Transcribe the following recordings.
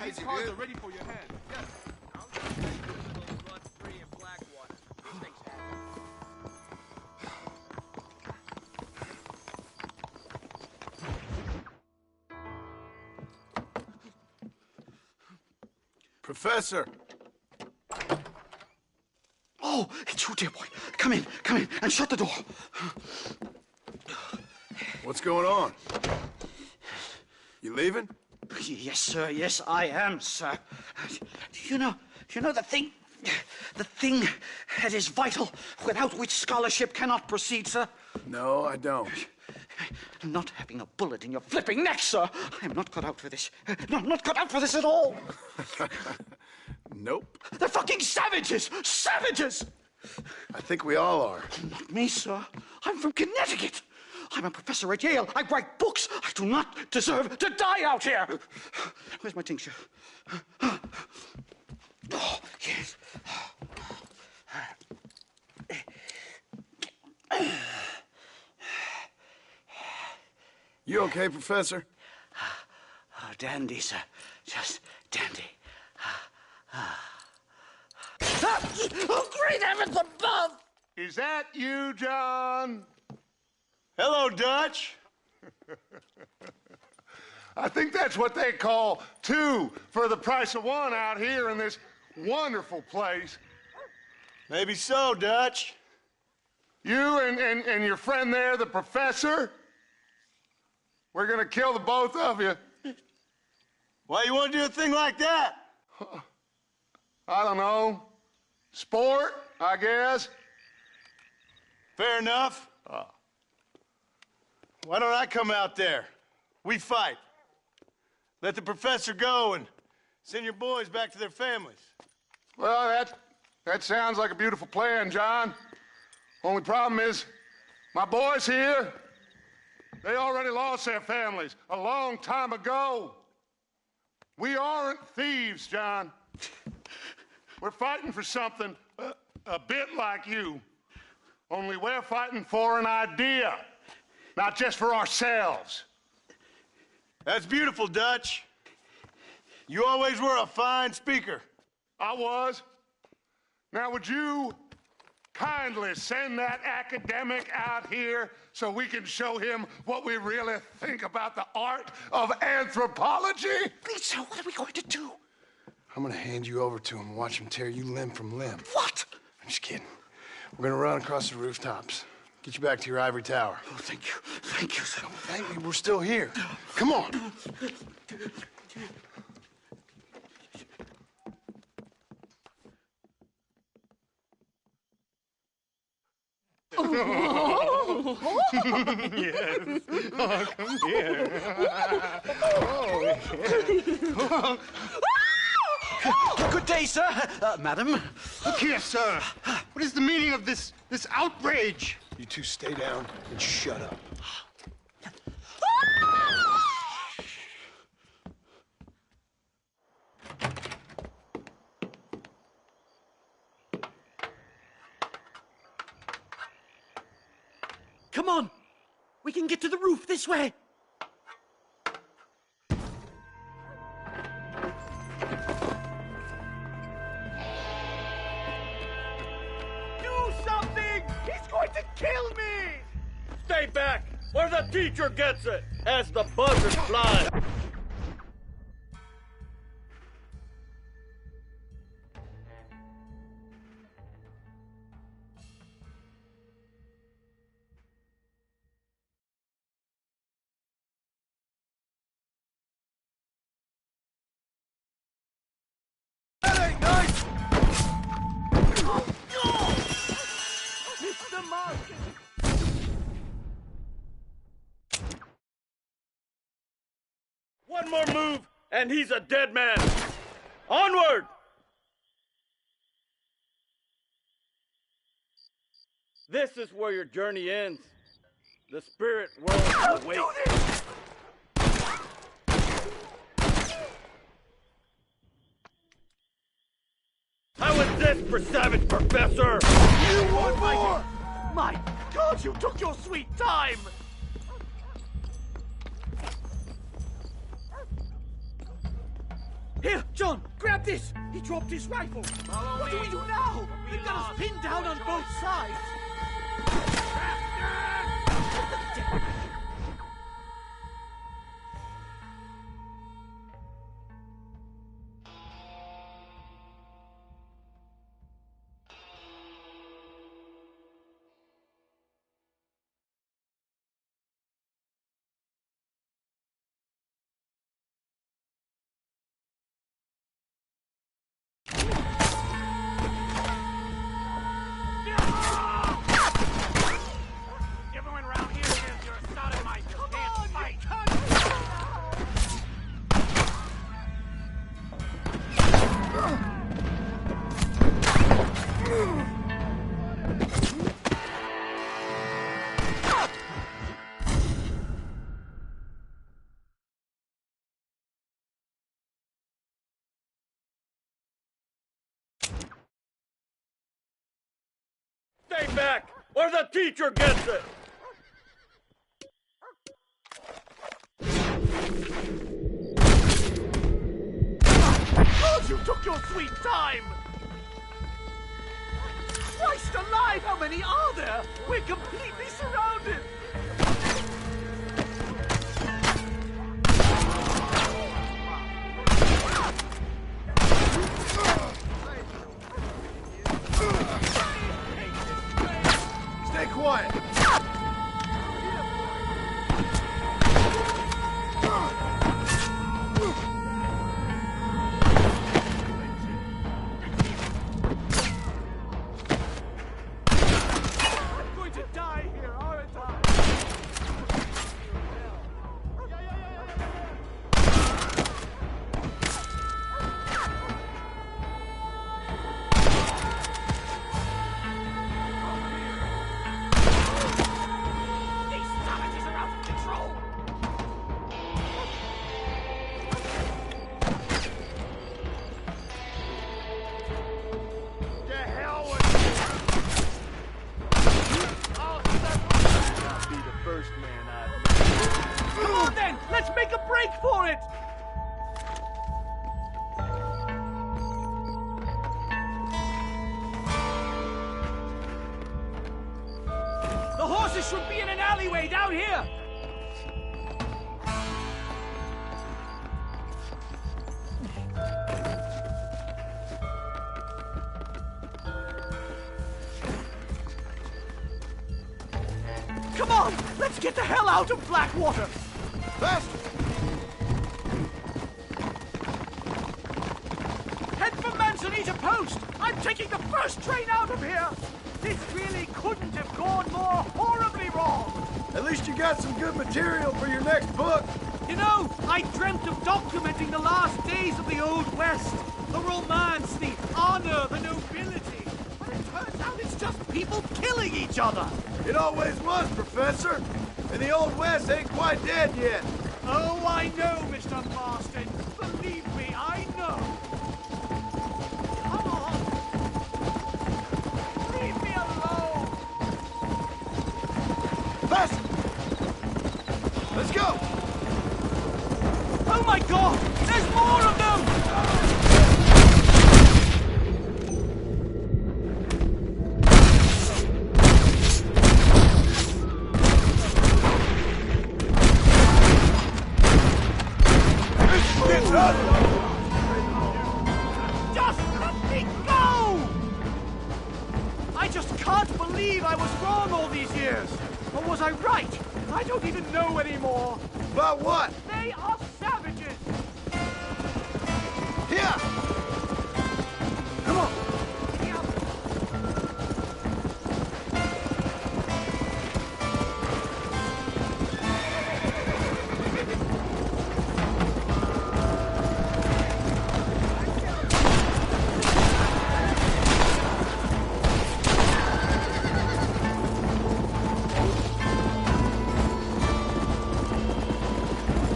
These cards are ready for your hand. Yes. I'll just do a little run-free in Blackwater. These things happen. Professor! Oh, it's you, dear boy. Come in, and shut the door. What's going on? You leaving? Yes, sir. Yes, I am, sir. You know the thing that is vital, without which scholarship cannot proceed, sir? No, I don't. Not having a bullet in your flipping neck, sir. I am not cut out for this. No, I'm not cut out for this at all. Nope. They're fucking savages! Savages! I think we all are. Not me, sir. I'm from Connecticut. I'm a professor at Yale. I write books. I do not deserve to die out here. Where's my tincture? Oh, yes. You okay, Professor? Oh, dandy, sir. Just dandy. Oh, great heavens above! Is that you, John? Hello, Dutch. I think that's what they call two for the price of one out here in this wonderful place. Maybe so, Dutch. You and your friend there, the professor, we're gonna kill the both of you. Why you want to do a thing like that? I don't know. Sport, I guess. Fair enough. Why don't I come out there? We fight. Let the professor go and send your boys back to their families. Well, that sounds like a beautiful plan, John. Only problem is, my boys here, they already lost their families a long time ago. We aren't thieves, John. We're fighting for something a bit like you. Only we're fighting for an idea, not just for ourselves. That's beautiful, Dutch. You always were a fine speaker. I was. Now, would you kindly send that academic out here so we can show him what we really think about the art of anthropology? Please, sir, what are we going to do? I'm gonna hand you over to him and watch him tear you limb from limb. What? I'm just kidding. We're gonna run across the rooftops. Get you back to your ivory tower. Oh, thank you. Thank you, sir. Thank me, we're still here. Come on. Yes. Oh, come here. Oh, Good day, sir. Madam. Look here, sir. What is the meaning of this outrage? You two stay down and shut up. Come on. We can get to the roof this way. kill me! Stay back, or the teacher gets it, as the buzzard flies. One more move, and he's a dead man. Onward! This is where your journey ends. The spirit world awaits. How is this for savage, Professor? You want more? My God, you took your sweet time! Here, John, grab this! He dropped his rifle! What do we do now? They've got us pinned down on both sides! Everyone around here says you're a sodomite. You can't fight. Stay back, or the teacher gets it! Oh, you took your sweet time! Christ alive, how many are there? We're completely surrounded! Stay quiet. I'm going to die here, aren't I? These savages are out of control! The hell with I'll be the first man I've Come on then, let's make a break for it! The horses should be in an alleyway down here! Come on, let's get the hell out of Blackwater! Faster! Head for Manzanita Post! I'm taking the first train out of here! This really couldn't have gone more horribly wrong! At least you got some good material for your next book. You know, I dreamt of documenting the last days of the Old West. The romance, the honor, the nobility. But it turns out it's just people killing each other. It always was, Professor. And the Old West ain't quite dead yet. Oh, I know, Mr. Marston. Believe me, I know. Come on. Leave me alone. Faster! Let's go! Oh my God! There's more of them! Just let me go! I just can't believe I was wrong all these years. Or was I right? I don't even know anymore. About what? They are savages. Here! Come on!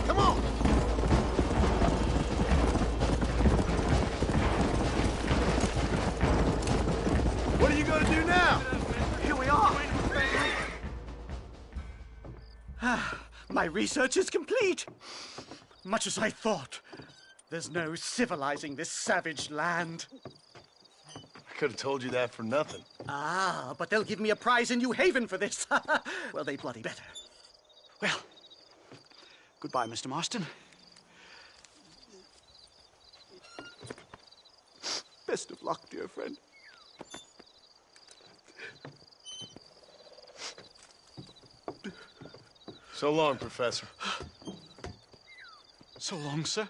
Come on! What are you going to do now? Here we are. My research is complete. Much as I thought. There's no civilizing this savage land. I could have told you that for nothing. Ah, but they'll give me a prize in New Haven for this. Well, they bloody better. Well, goodbye, Mr. Marston. Best of luck, dear friend. So long, Professor. So long, sir.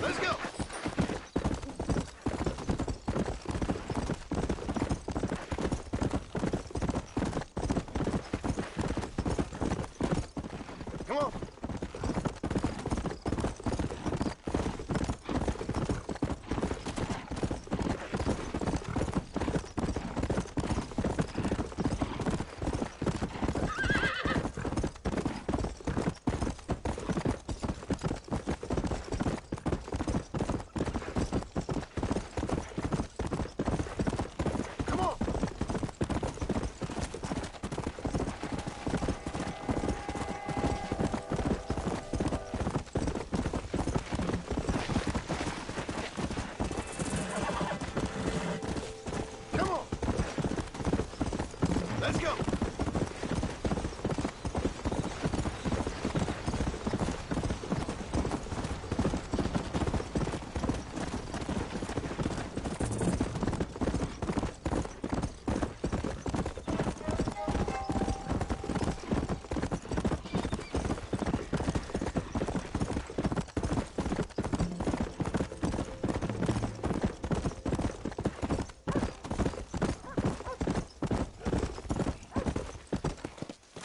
Let's go! Come on. Come on. Come on. Let's go.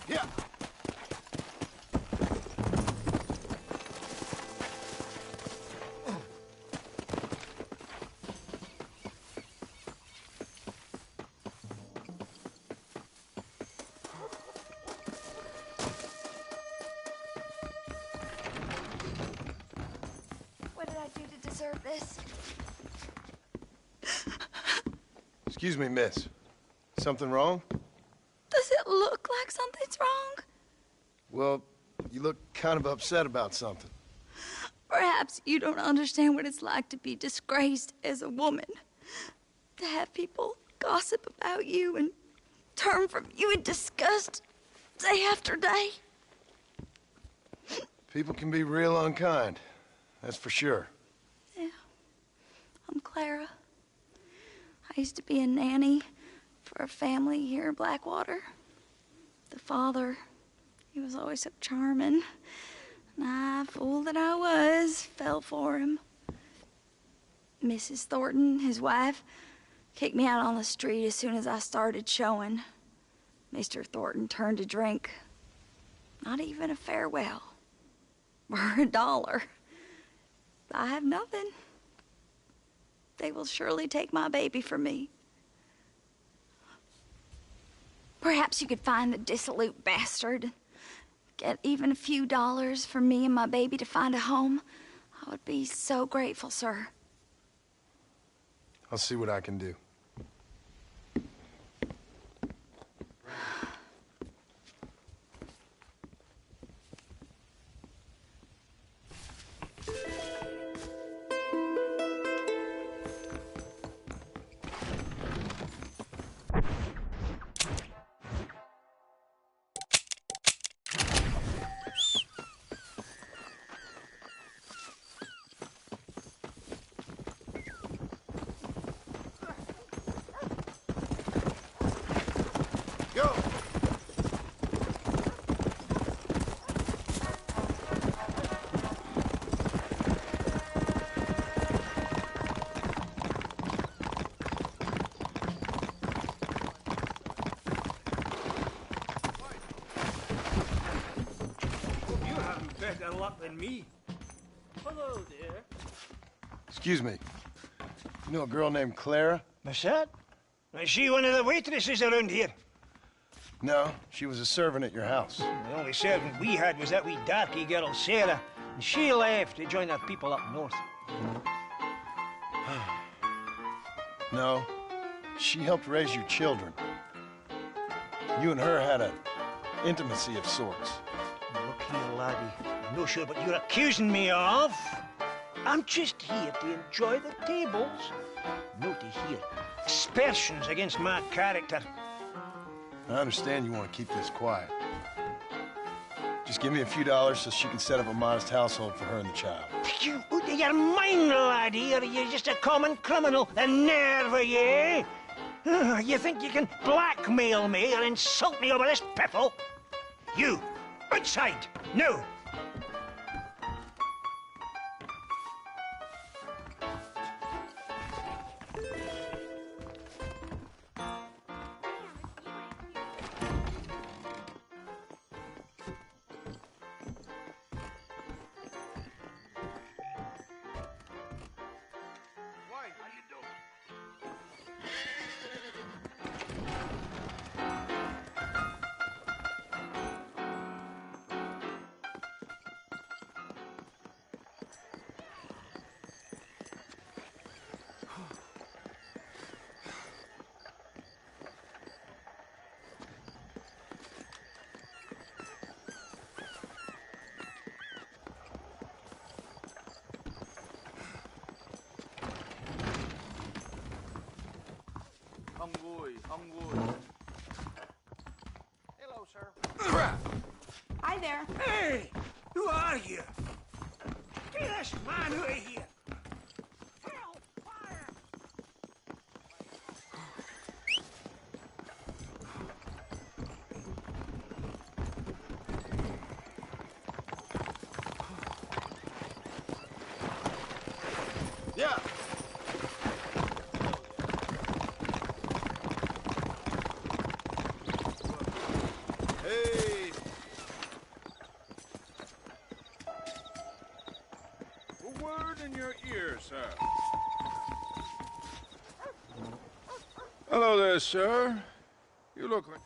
Yeah. What did I do to deserve this? Excuse me, miss. Something wrong? Does it look like something's wrong? Well, you look kind of upset about something. Perhaps you don't understand what it's like to be disgraced as a woman. To have people gossip about you and turn from you in disgust day after day. People can be real unkind. That's for sure. Yeah. I'm Clara. I used to be a nanny for a family here in Blackwater. The father, he was always so charming. And I, fool that I was, fell for him. Mrs. Thornton, his wife, kicked me out on the street as soon as I started showing. Mr. Thornton turned to drink. Not even a farewell. For $1. I have nothing. They will surely take my baby from me. Perhaps you could find the dissolute bastard. Get even a few dollars for me and my baby to find a home. I would be so grateful, sir. I'll see what I can do. better luck than me. Hello there. Excuse me. You know a girl named Clara? What's that? Is she one of the waitresses around here? No, she was a servant at your house. The only servant we had was that wee darky girl, Sarah. And she left to join her people up north. No, she helped raise your children. You and her had an intimacy of sorts. Look here, laddie. I'm not sure what you're accusing me of. I'm just here to enjoy the tables, not to hear aspersions against my character. I understand you want to keep this quiet. Just give me a few dollars so she can set up a modest household for her and the child. You out of your mind, laddie, or are you just a common criminal? The nerve of you! You think you can blackmail me or insult me over this piffle? You, outside, no! Hello, sir. Hi there. Hey! Who are you? Get this man out of here! Hell, fire! Yeah. Hey. A word in your ear, sir. Hello there, sir. You look like...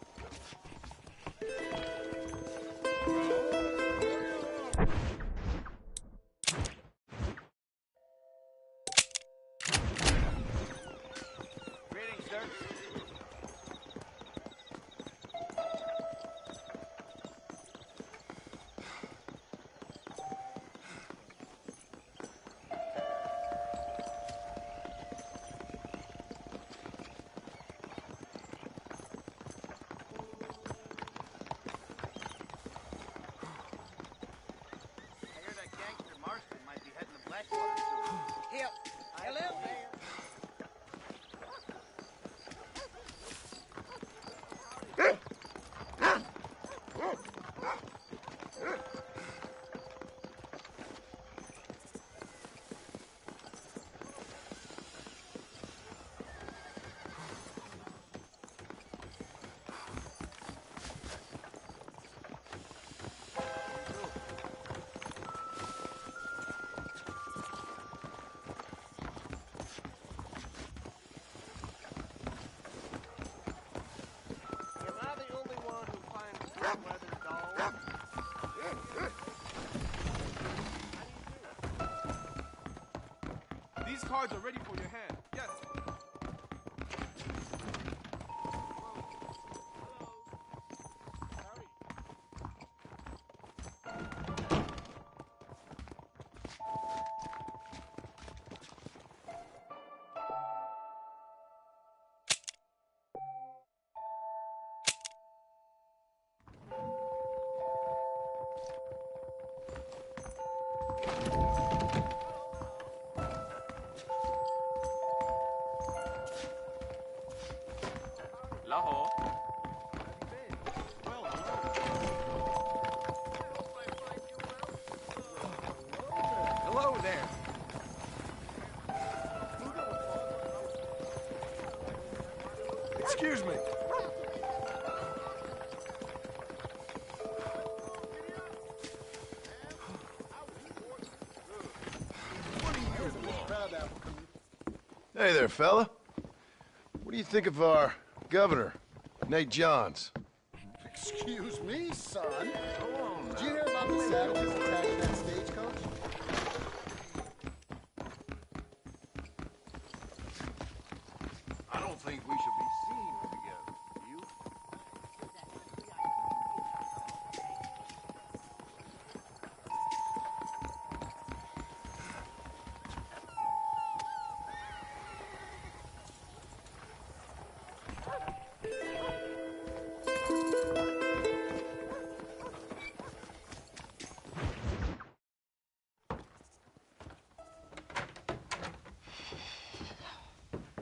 Greetings, sir. I hear that gangster Marston might be heading to Blackwater soon. Yep. Hello, Mayor. Am I the only one who finds good weather dull? These cards are ready for your hand. Yes. Laho. Hello there. Excuse me. Hey there, fella. What do you think of our governor, Nate Johns? Excuse me, son. Did you hear about the savages attacking that stagecoach? I don't think we should be seen together. You?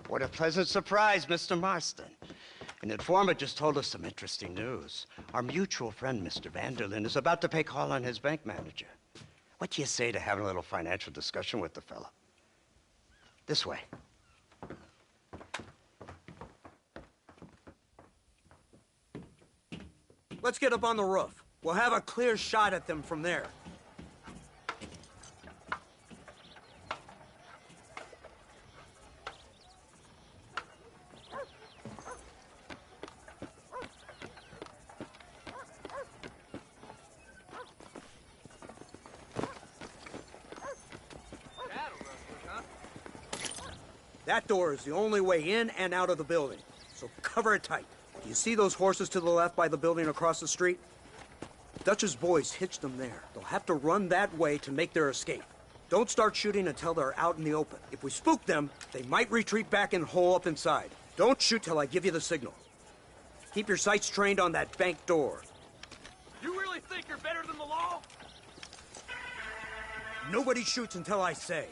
What a pleasant surprise, Mr. Marston. An informant just told us some interesting news. Our mutual friend, Mr. Vanderlyn, is about to pay call on his bank manager. What do you say to having a little financial discussion with the fella? This way. Let's get up on the roof. We'll have a clear shot at them from there. That door is the only way in and out of the building, so cover it tight. Do you see those horses to the left by the building across the street? Dutch's boys hitched them there. They'll have to run that way to make their escape. Don't start shooting until they're out in the open. If we spook them, they might retreat back and hole up inside. Don't shoot till I give you the signal. Keep your sights trained on that bank door. You really think you're better than the law? Nobody shoots until I say.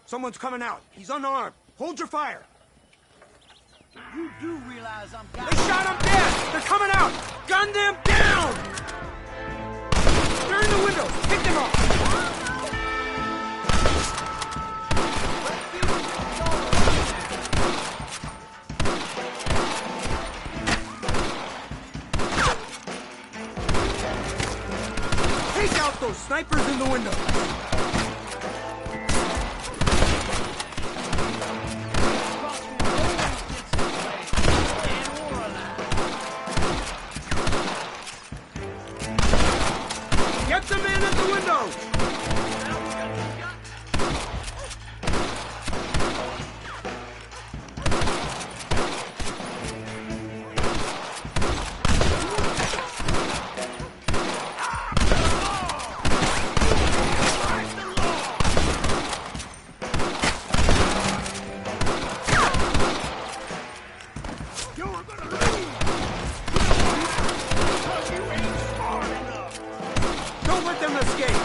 Someone's coming out. He's unarmed. Hold your fire. You do realize I'm They shot him dead! They're coming out! Gun them down! They're in the window! Pick them off! Take out those snipers in the window! Get the man at the window! Don't let them escape!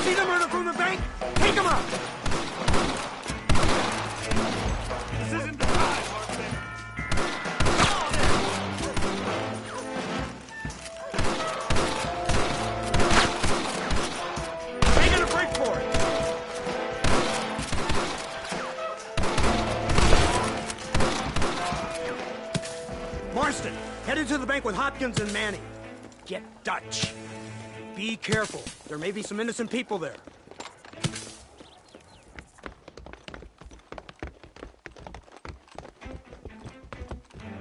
See the murder from the bank? Take him up! This isn't the time, Marston. They're gonna break for it! Marston, headed to the bank with Hopkins and Manning. Get Dutch. Be careful. There may be some innocent people there.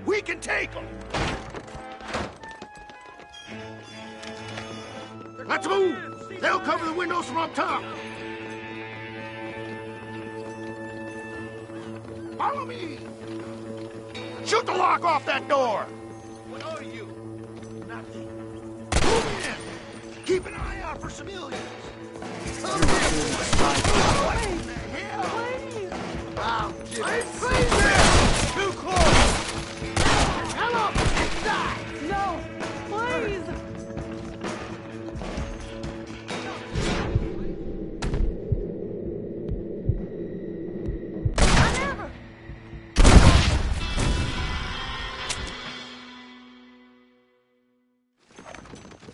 We can take them. Let's move! They'll cover the windows from up top. Follow me! Shoot the lock off that door! What are you? Nothing. Move in! Keep an eye out for civilians. Come here! What in the hell? I'll give it. Too close! Hello! Inside! No, please.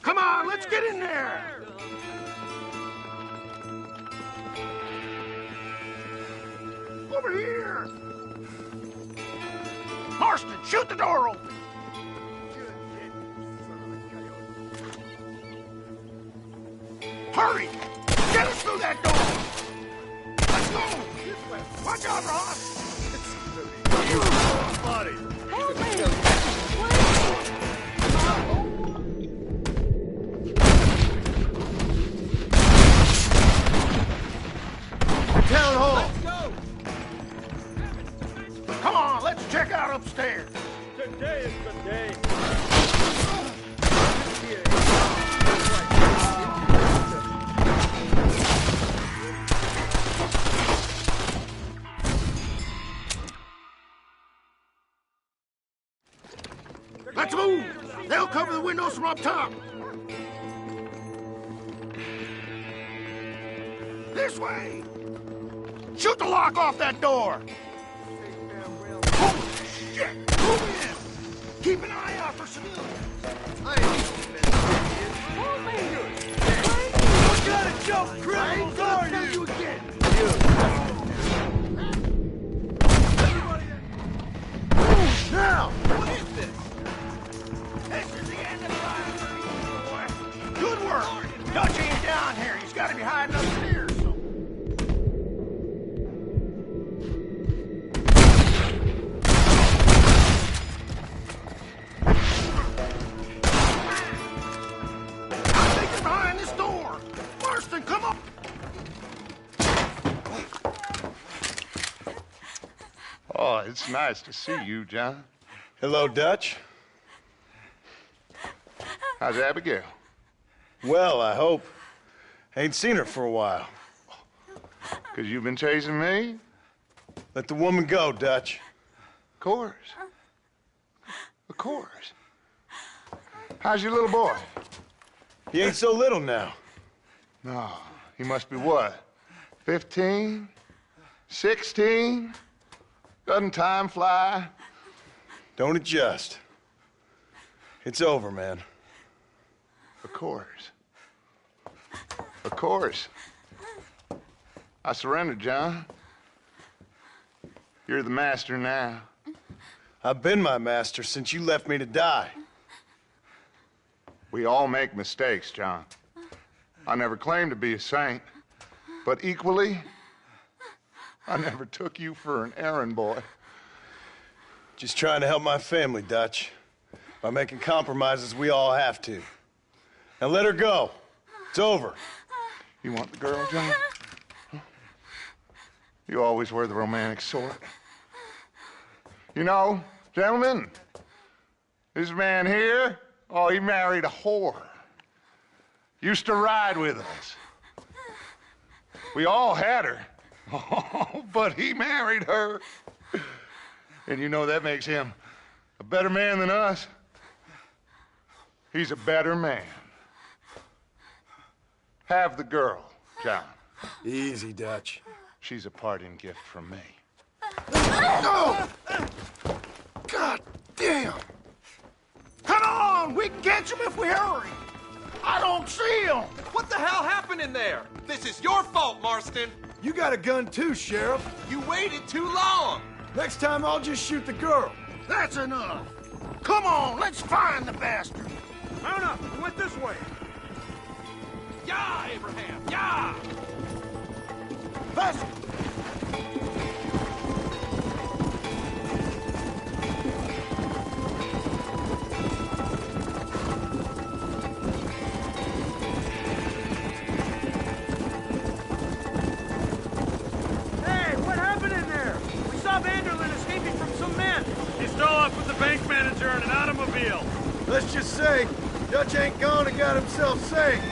Come on, let's get in there! Over here! Marston, shoot the door open! Hurry! Get us through that door! Let's go! Watch out, Ross! Buddy. Help me! Town hall! Come on, let's check out upstairs. Today is the day. Let's move! They'll cover the windows from up top. This way! Shoot the lock off that door! Holy shit! Move in! Keep an eye out for civilians! What kind of joke criminals are you? Again! Now! What is this? This is the end of the line, boy. Good work! Dutch ain't down here. He's got to be hiding upstairs. I think they're behind this door. Marston, come on! Oh, it's nice to see you, John. Hello, Dutch. How's Abigail? Well, I hope. Ain't seen her for a while. 'Cause you've been chasing me? Let the woman go, Dutch. Of course. Of course. How's your little boy? He ain't so little now. No, he must be what? 15? 16? Doesn't time fly? Don't adjust. It's over, man. Of course. Of course. I surrendered, John. You're the master now. I've been my master since you left me to die. We all make mistakes, John. I never claimed to be a saint, but equally, I never took you for an errand boy. Just trying to help my family, Dutch. By making compromises we all have to. Now let her go. It's over. You want the girl, John? Huh? You always were the romantic sort. You know, gentlemen, this man here, oh, he married a whore. Used to ride with us. We all had her. Oh, but he married her. And you know that makes him a better man than us. He's a better man. Have the girl, John. Easy, Dutch. She's a parting gift from me. No! God damn! Come on! We can catch him if we hurry! I don't see him! What the hell happened in there? This is your fault, Marston. You got a gun too, Sheriff. You waited too long. Next time I'll just shoot the girl. That's enough! Come on, let's find the bastard! Mount up! He went this way! Yeah, Abraham, yeah! Faster! Hey, what happened in there? We saw Vanderlyn escaping from some men. He stole off with the bank manager in an automobile. Let's just say, Dutch ain't gone and got himself saved.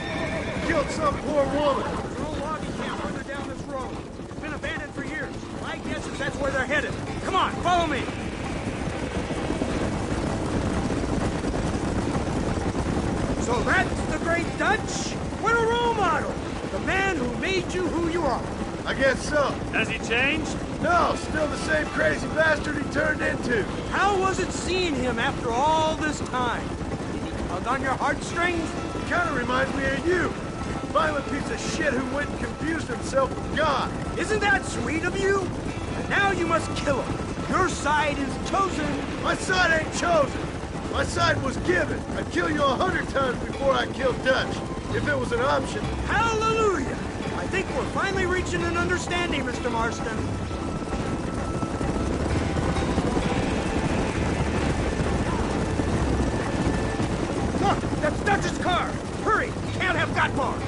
Killed some poor woman. There's an old logging camp further down this road. It's been abandoned for years. My guess is that's where they're headed. Come on, follow me. So that's the great Dutch? What a role model! The man who made you who you are. I guess so. Has he changed? No, still the same crazy bastard he turned into. How was it seeing him after all this time? Did he tug on your heartstrings? He kind of reminds me of you. Violent piece of shit who went and confused himself with God. Isn't that sweet of you? And now you must kill him. Your side is chosen. My side ain't chosen. My side was given. I'd kill you 100 times before I killed Dutch, if it was an option. Hallelujah! I think we're finally reaching an understanding, Mr. Marston. Look, that's Dutch's car. Hurry, can't have got more.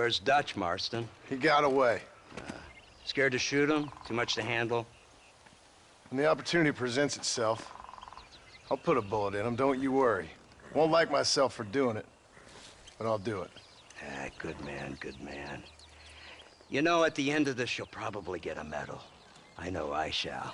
Where's Dutch, Marston? He got away. Scared to shoot him? Too much to handle? When the opportunity presents itself, I'll put a bullet in him, don't you worry. Won't like myself for doing it, but I'll do it. Ah, good man, good man. You know, at the end of this, you'll probably get a medal. I know I shall.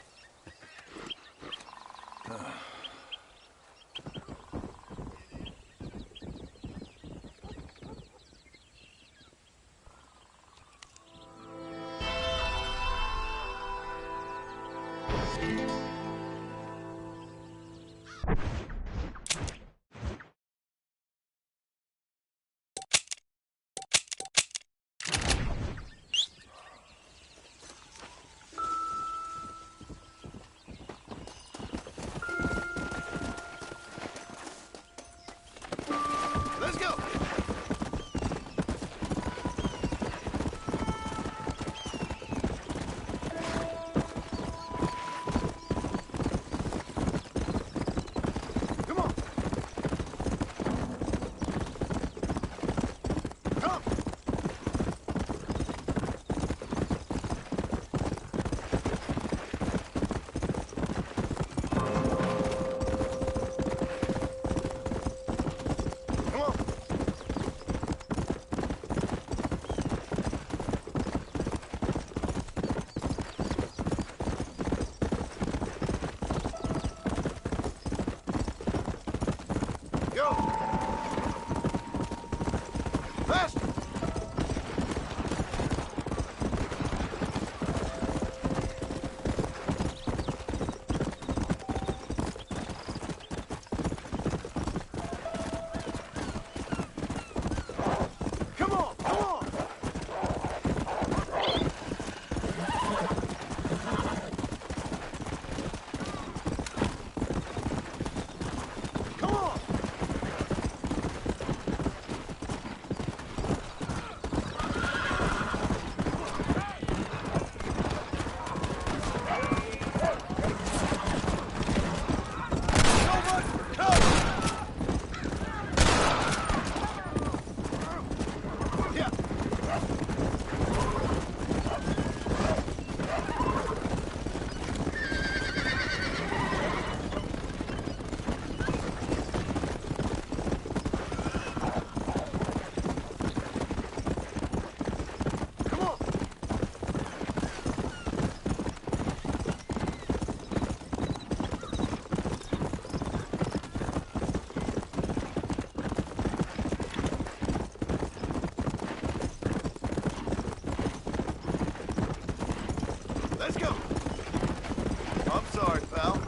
sorry, pal.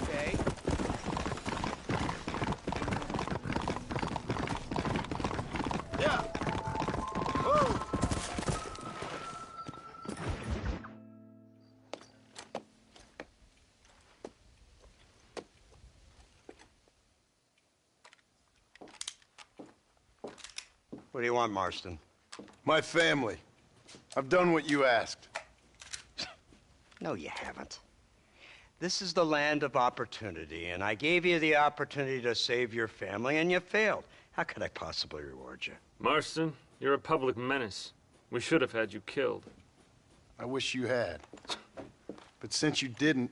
Okay. Yeah. Woo! What do you want, Marston? My family. I've done what you asked. No, you haven't. This is the land of opportunity, and I gave you the opportunity to save your family, and you failed. How could I possibly reward you? Marston, you're a public menace. We should have had you killed. I wish you had. But since you didn't,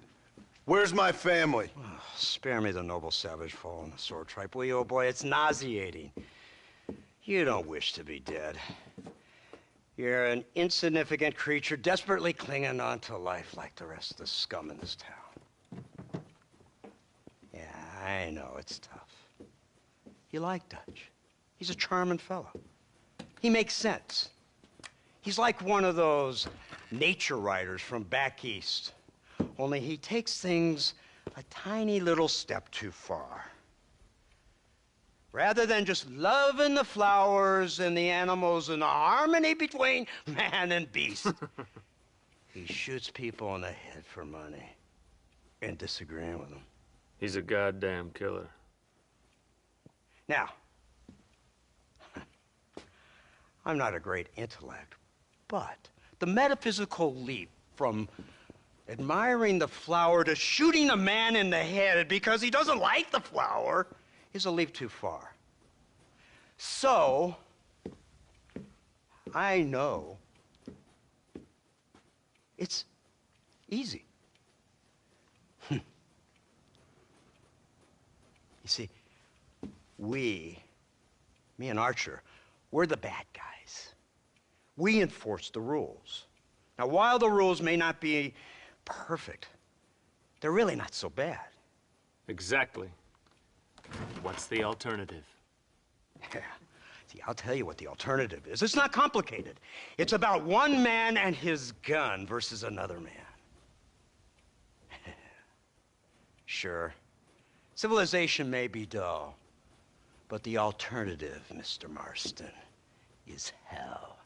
where's my family? Oh, spare me the noble savage fall on the sword tripe, will you, old boy? It's nauseating. You don't wish to be dead. You're an insignificant creature desperately clinging on to life like the rest of the scum in this town. Yeah, I know it's tough. You like Dutch. He's a charming fellow. He makes sense. He's like one of those nature writers from back east. Only he takes things a tiny little step too far. Rather than just loving the flowers and the animals and the harmony between man and beast, he shoots people in the head for money and disagreeing with them. He's a goddamn killer. Now, I'm not a great intellect, but the metaphysical leap from admiring the flower to shooting a man in the head because he doesn't like the flower is a leap too far. So, I know it's easy. You see, me and Archer, we're the bad guys. We enforce the rules. Now, while the rules may not be perfect, they're really not so bad. Exactly. What's the alternative? Yeah. See, I'll tell you what the alternative is. It's not complicated. It's about one man and his gun versus another man. Sure, civilization may be dull, but the alternative, Mr. Marston, is hell.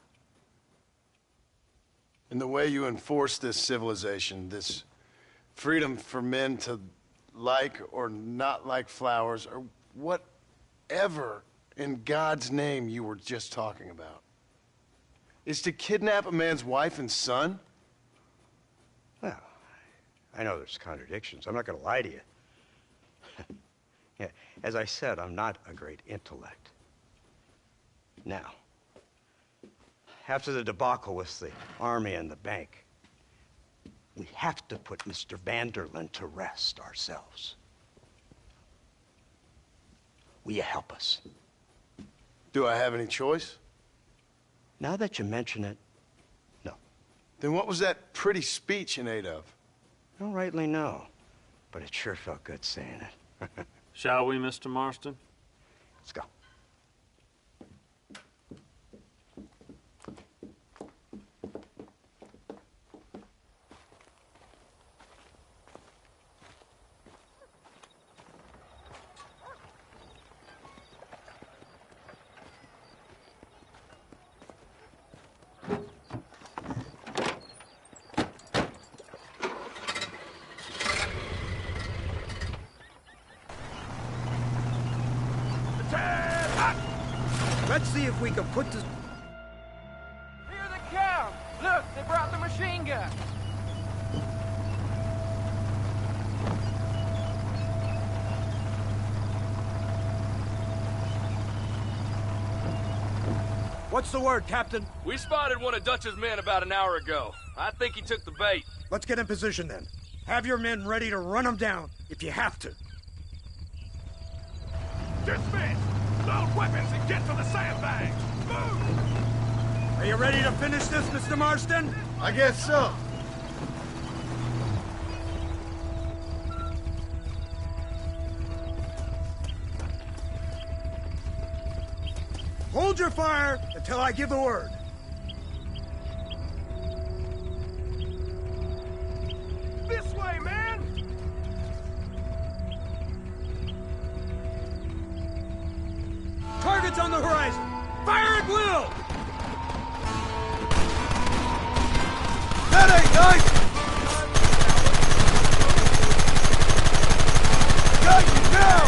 And the way you enforce this civilization, this freedom for men to like or not like flowers, or whatever in God's name you were just talking about, is to kidnap a man's wife and son? Well, I know there's contradictions. I'm not going to lie to you. Yeah, as I said, I'm not a great intellect. Now, after the debacle with the army and the bank, we have to put Mr. Vanderlyn to rest ourselves. Will you help us? Do I have any choice? Now that you mention it, no. Then what was that pretty speech in aid of? I don't rightly know, but it sure felt good saying it. Shall we, Mr. Marston? Let's go. Let's see if we can put this... Here they come! Look, they brought the machine gun! What's the word, Captain? We spotted one of Dutch's men about an hour ago. I think he took the bait. Let's get in position then. Have your men ready to run them down if you have to. Dismiss! Load weapons and get to the sandbags! Move! Are you ready to finish this, Mr. Marston? I guess so. Hold your fire until I give the word. This way, man! Target's on the horizon! Fire at will! That ain't nice! Got you now!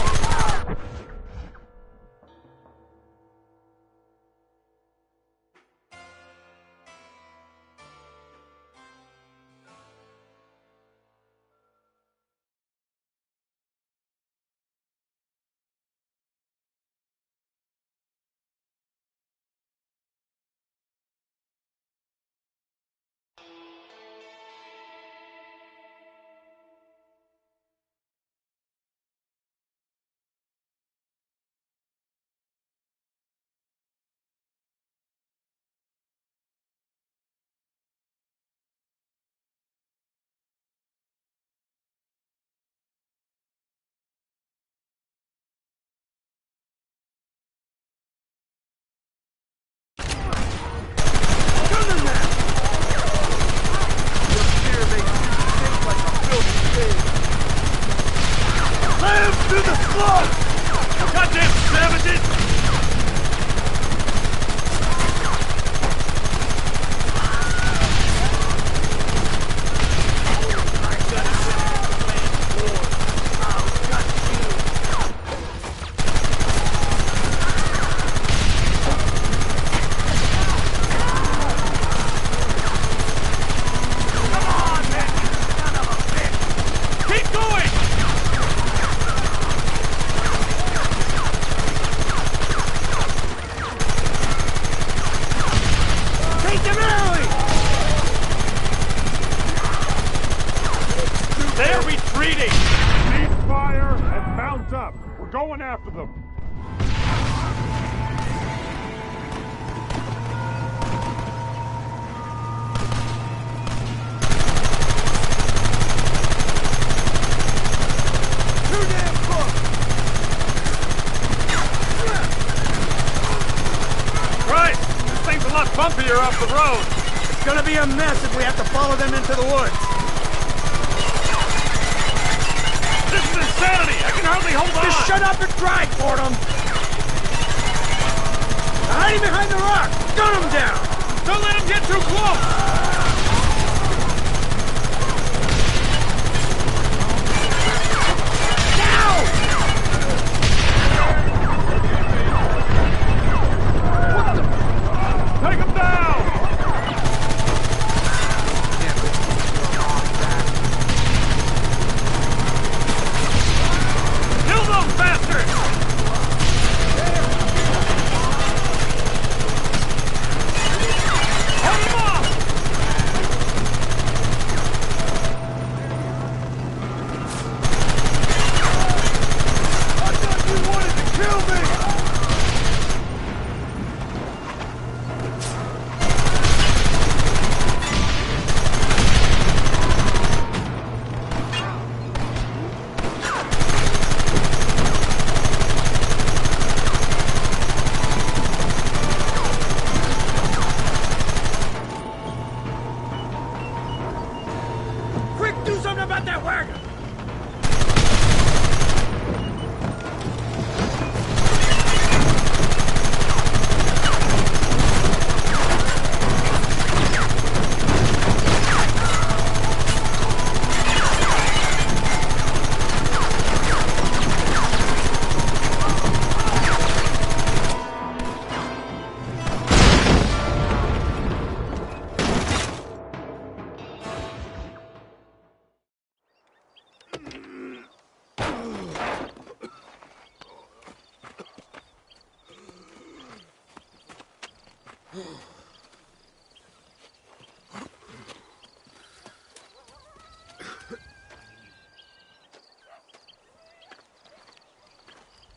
To the floor! Goddamn savages! They're retreating! Cease fire and mount up. We're going after them. Too damn close! Christ! This thing's a lot bumpier off the road. It's gonna be a mess if we have to follow them into the woods. This is insanity! I can hardly hold on! Just shut up and drive, Fordham! Hiding behind the rock! Gun him down! Don't let him get too close! Take him down! Kill those bastards! Hold him off! I thought you wanted to kill me! Quick, do something about that wagon!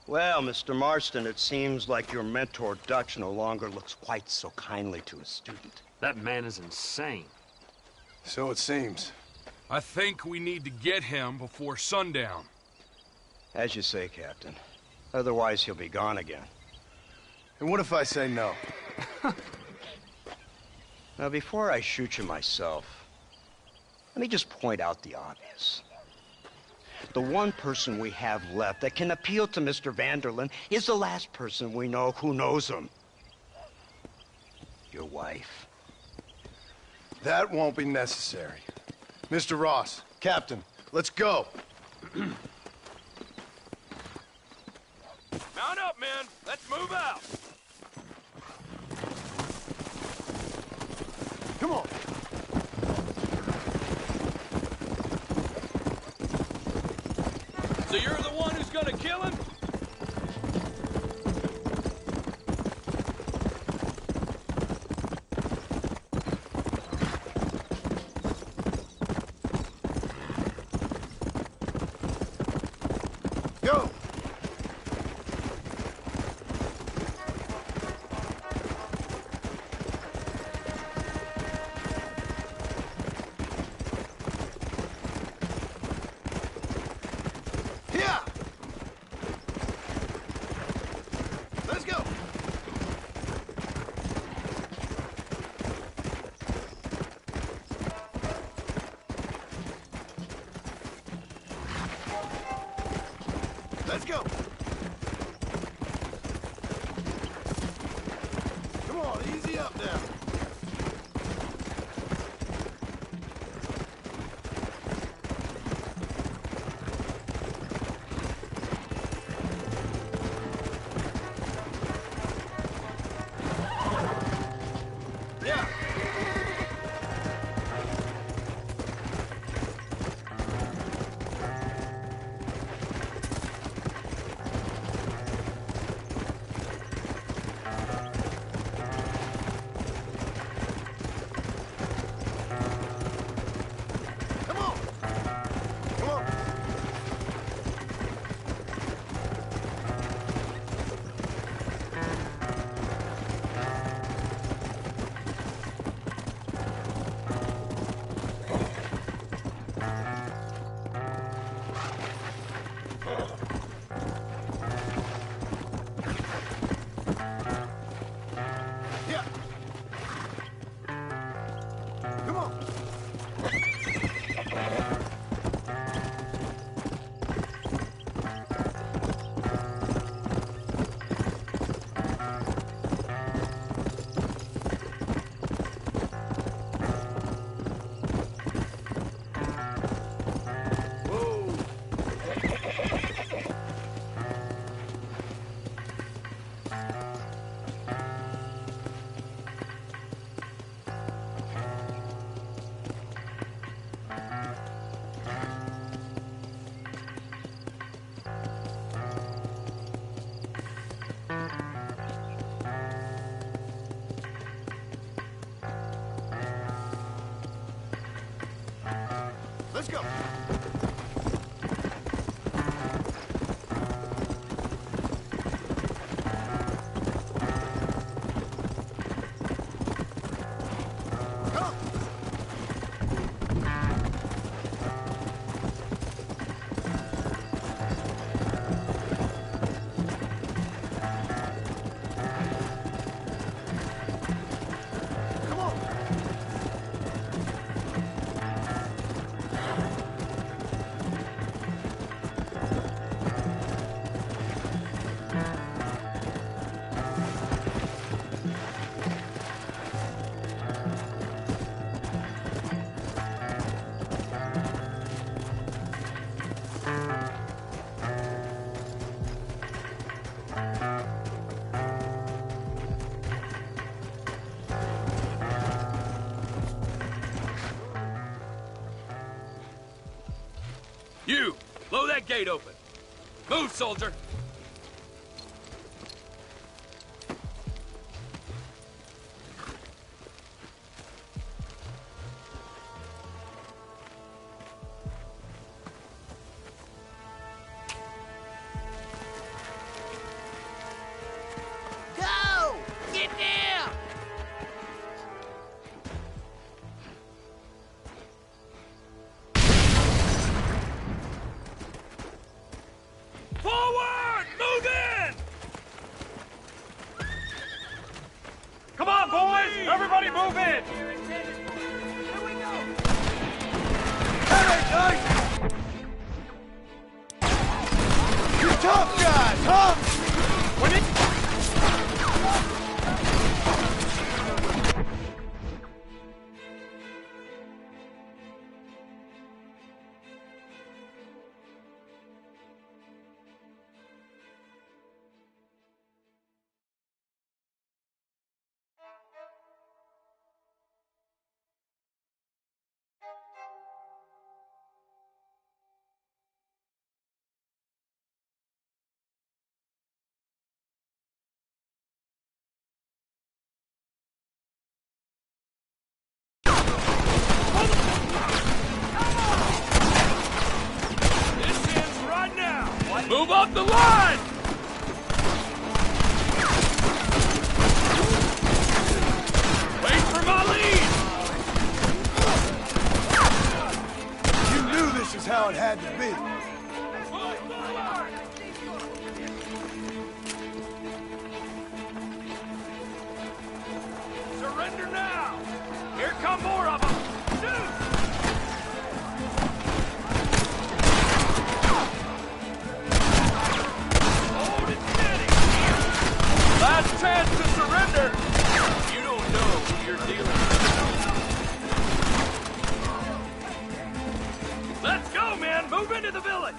Well, Mr. Marston, it seems like your mentor Dutch no longer looks quite so kindly to his student. That man is insane. So it seems. I think we need to get him before sundown. As you say, Captain. Otherwise, he'll be gone again. And what if I say no? Now, before I shoot you myself, Let me just point out the obvious. The one person we have left that can appeal to Mr. Vanderlyn is the last person we know who knows him. Your wife. That won't be necessary. Mr. Ross, Captain, let's go. Mount up, men. Let's move out. Come on. So you're the one who's gonna kill him? Go! Yeah! Let's go! Let's go! Come on, easy up now. Yeah! Come on! Come on! Yeah! Come on! Let's go! Come! Come on! You, blow that gate open. Move, soldier. Go! Get down! Forward! Move in! Come on, boys! Everybody move in! Here we go! the line! Wait for my lead! You knew this is how it had to be. Surrender now! Here come more of them! Shoot! Hold it steady! Last chance to surrender! You don't know who you're dealing with. Let's go, man! Move into the village!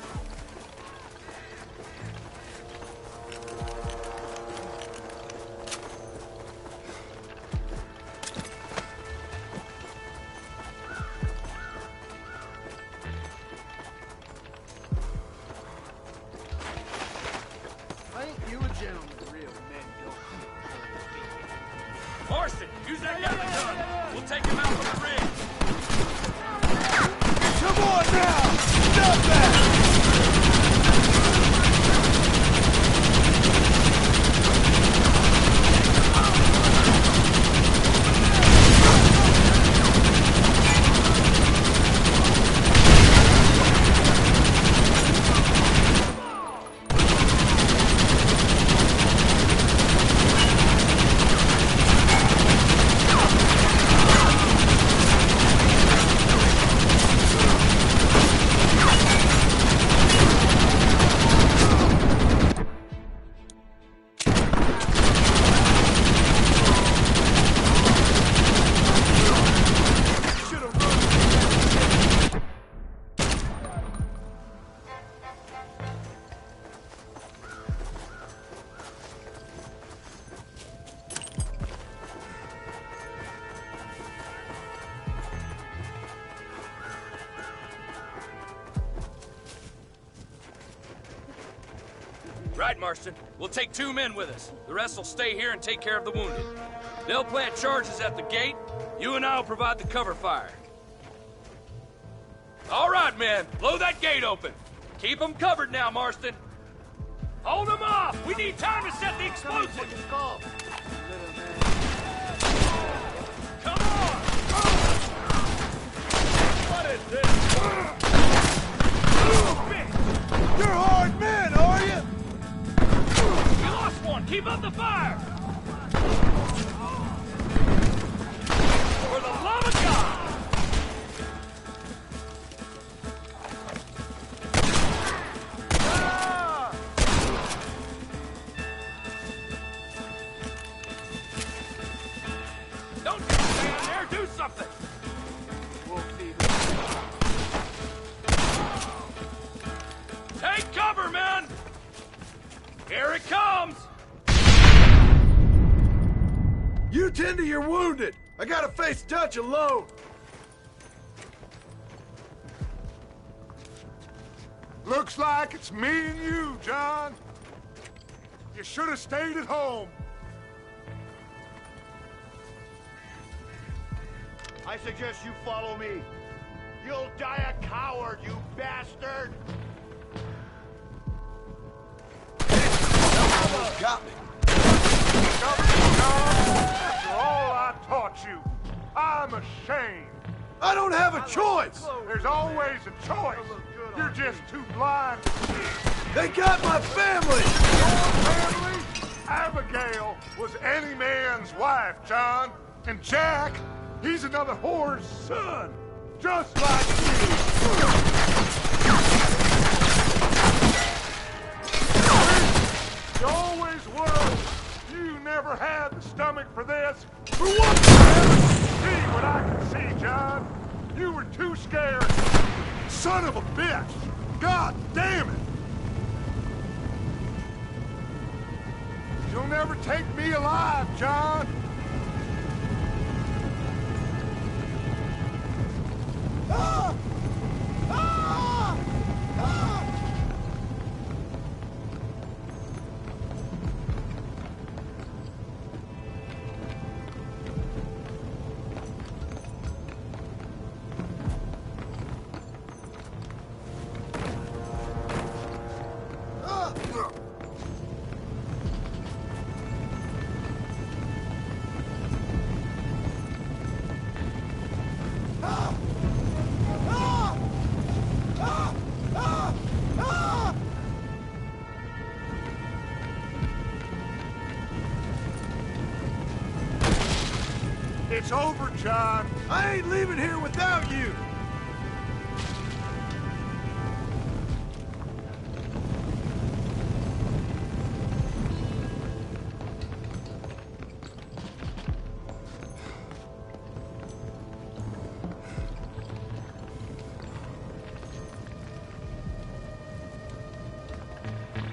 Ain't you a gentleman? Real men don't. Marston, use that gun gun! We'll take him out from the ridge! Come on now! Stop that! Right, Marston. We'll take 2 men with us. The rest will stay here and take care of the wounded. They'll plant charges at the gate. You and I will provide the cover fire. All right, men. Blow that gate open. Keep them covered now, Marston. Hold them off! We need time to set the explosives! Come on! What is this? You're hard men, are you? We lost one! Keep up the fire! For the love of God! Ah! Don't just stand there! Do something! Take cover, men! Here it comes! You tend to your wounded. I gotta face Dutch alone. Looks like it's me and you, John. You should have stayed at home. I suggest you follow me. You'll die a coward, you bastard! Almost got me. After all I taught you, I'm ashamed. I don't have a choice. There's always a choice. You're just too blind. They got my family. Your family? Abigail was any man's wife, John. And Jack, he's another whore's son. Just like you. You always were. You never had the stomach for this. For what? See what I can see, John. You were too scared. Son of a bitch. God damn it. You'll never take me alive, John. Ah! Ah! Ah! It's over, John. I ain't leaving here without you.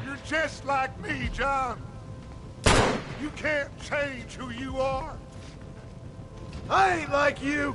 You're just like me, John. You can't change who you are. I ain't like you.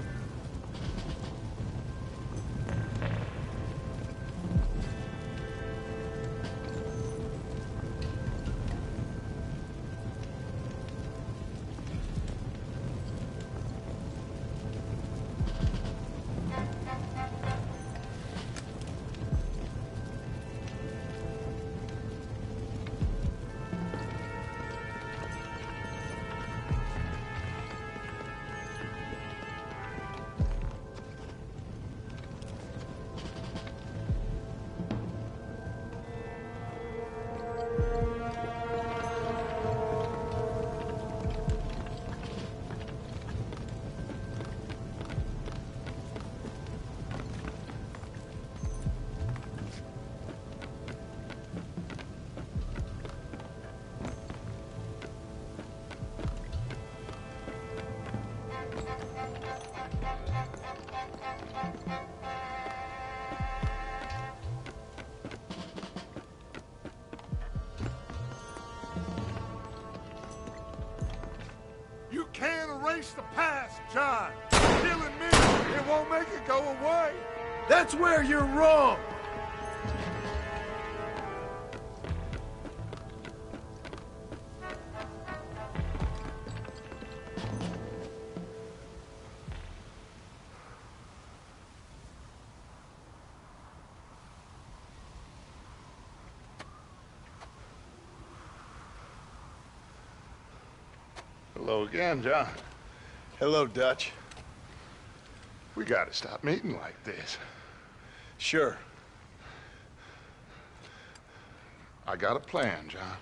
You can't erase the past, John. Killing me, it won't make it go away. That's where you're wrong. Hello again, John. Hello, Dutch. We gotta stop meeting like this. Sure. I got a plan, John.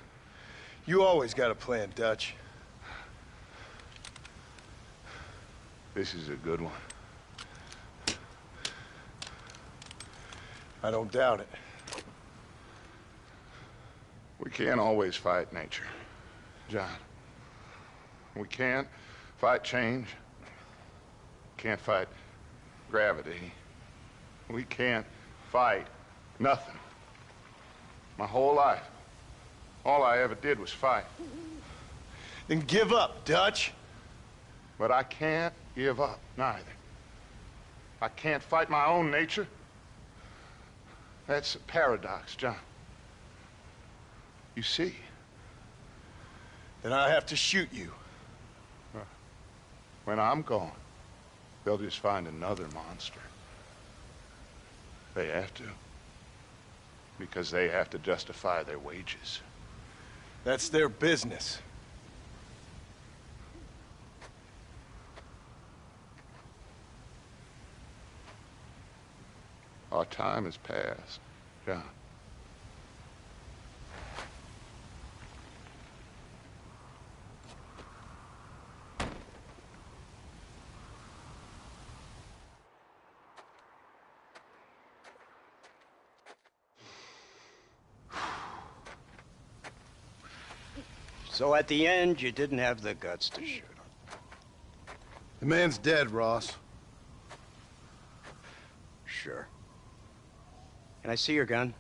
You always got a plan, Dutch. This is a good one. I don't doubt it. We can't always fight nature, John. We can't fight change. Can't fight gravity. We can't fight nothing. My whole life, all I ever did was fight. Then give up, Dutch. But I can't give up, neither. I can't fight my own nature. That's a paradox, John. You see? Then I have to shoot you. When I'm gone, they'll just find another monster. They have to. Because they have to justify their wages. That's their business. Our time has passed, John. So at the end, you didn't have the guts to shoot him. The man's dead, Ross. Sure. Can I see your gun?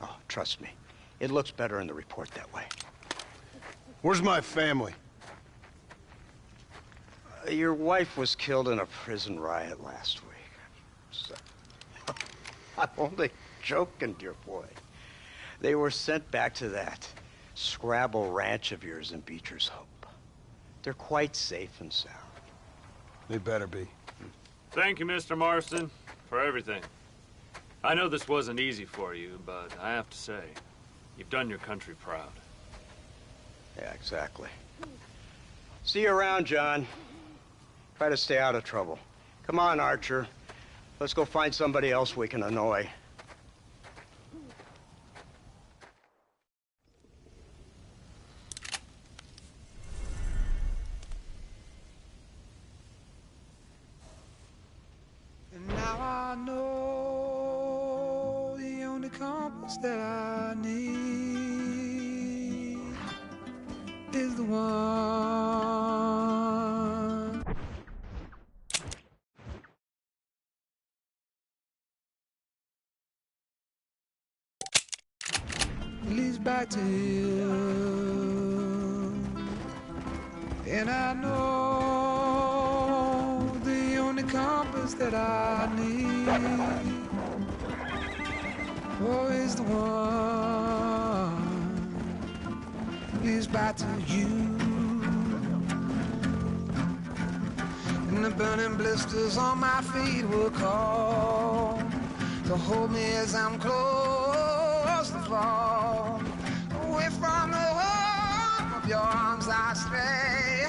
Oh, trust me. It looks better in the report that way. Where's my family? Your wife was killed in a prison riot last week. So, I'm only joking, dear boy. They were sent back to that Scrabble ranch of yours in Beecher's Hope. They're quite safe and sound. They better be. Thank you, Mr. Marston, for everything. I know this wasn't easy for you, but I have to say, you've done your country proud. Yeah, exactly. See you around, John. Try to stay out of trouble. Come on, Archer. Let's go find somebody else we can annoy. And now I know the only compass that I need is the one. It leads back to you. And I know the only compass that I need is the one leads back to you. And the burning blisters on my feet will call to hold me as I'm close to fall. Away from the home of your arms I stray,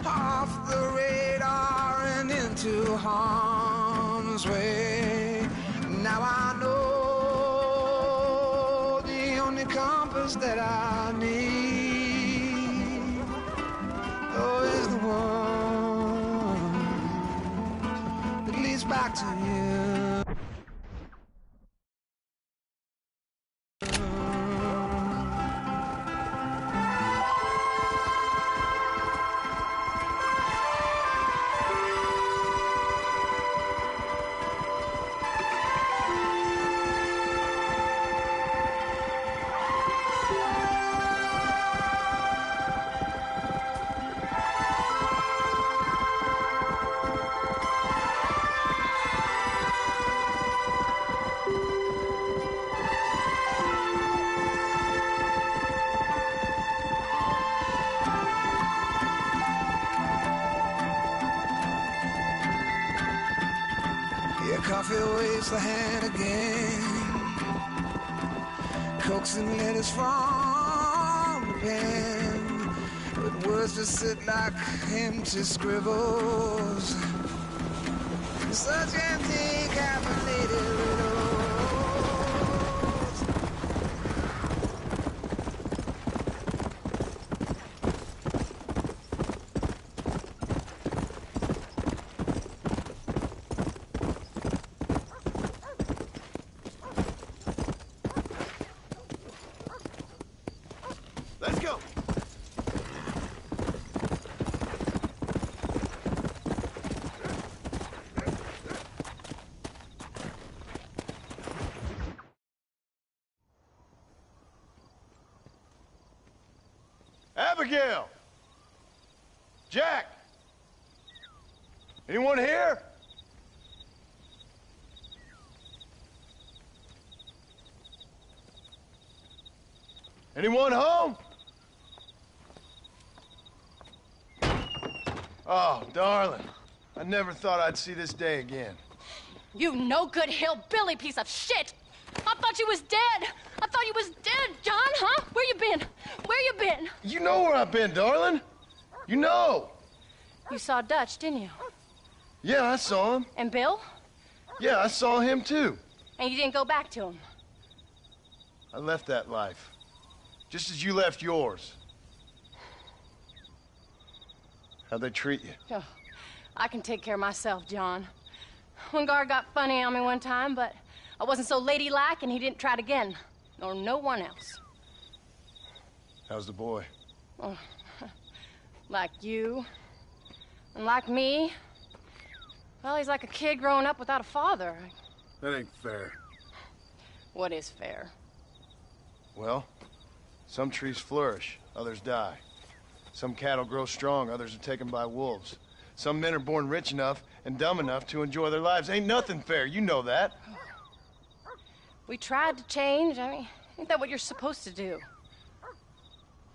off the radar and into harm's way. Now I know the only compass that I need is the one that leads back to you. Coffee waves the hand again, coaxing letters from the pen, but words just sit like empty scribbles, such empty caffeinated riddles. Let's go. Abigail! Jack! Anyone here? Anyone home? Oh, darling. I never thought I'd see this day again. You no-good hillbilly piece of shit! I thought you was dead! I thought you was dead, John, huh? Where you been? Where you been? You know where I've been, darling. You know. You saw Dutch, didn't you? Yeah, I saw him. And Bill? Yeah, I saw him too. And you didn't go back to him? I left that life. Just as you left yours. How'd they treat you? Oh, I can take care of myself, John. One guard got funny on me one time, but I wasn't so ladylike and he didn't try it again. Nor no one else. How's the boy? Oh, like you. And like me. Well, he's like a kid growing up without a father. That ain't fair. What is fair? Well, some trees flourish, others die. Some cattle grow strong, others are taken by wolves. Some men are born rich enough and dumb enough to enjoy their lives. Ain't nothing fair, you know that. We tried to change. I mean, ain't that what you're supposed to do?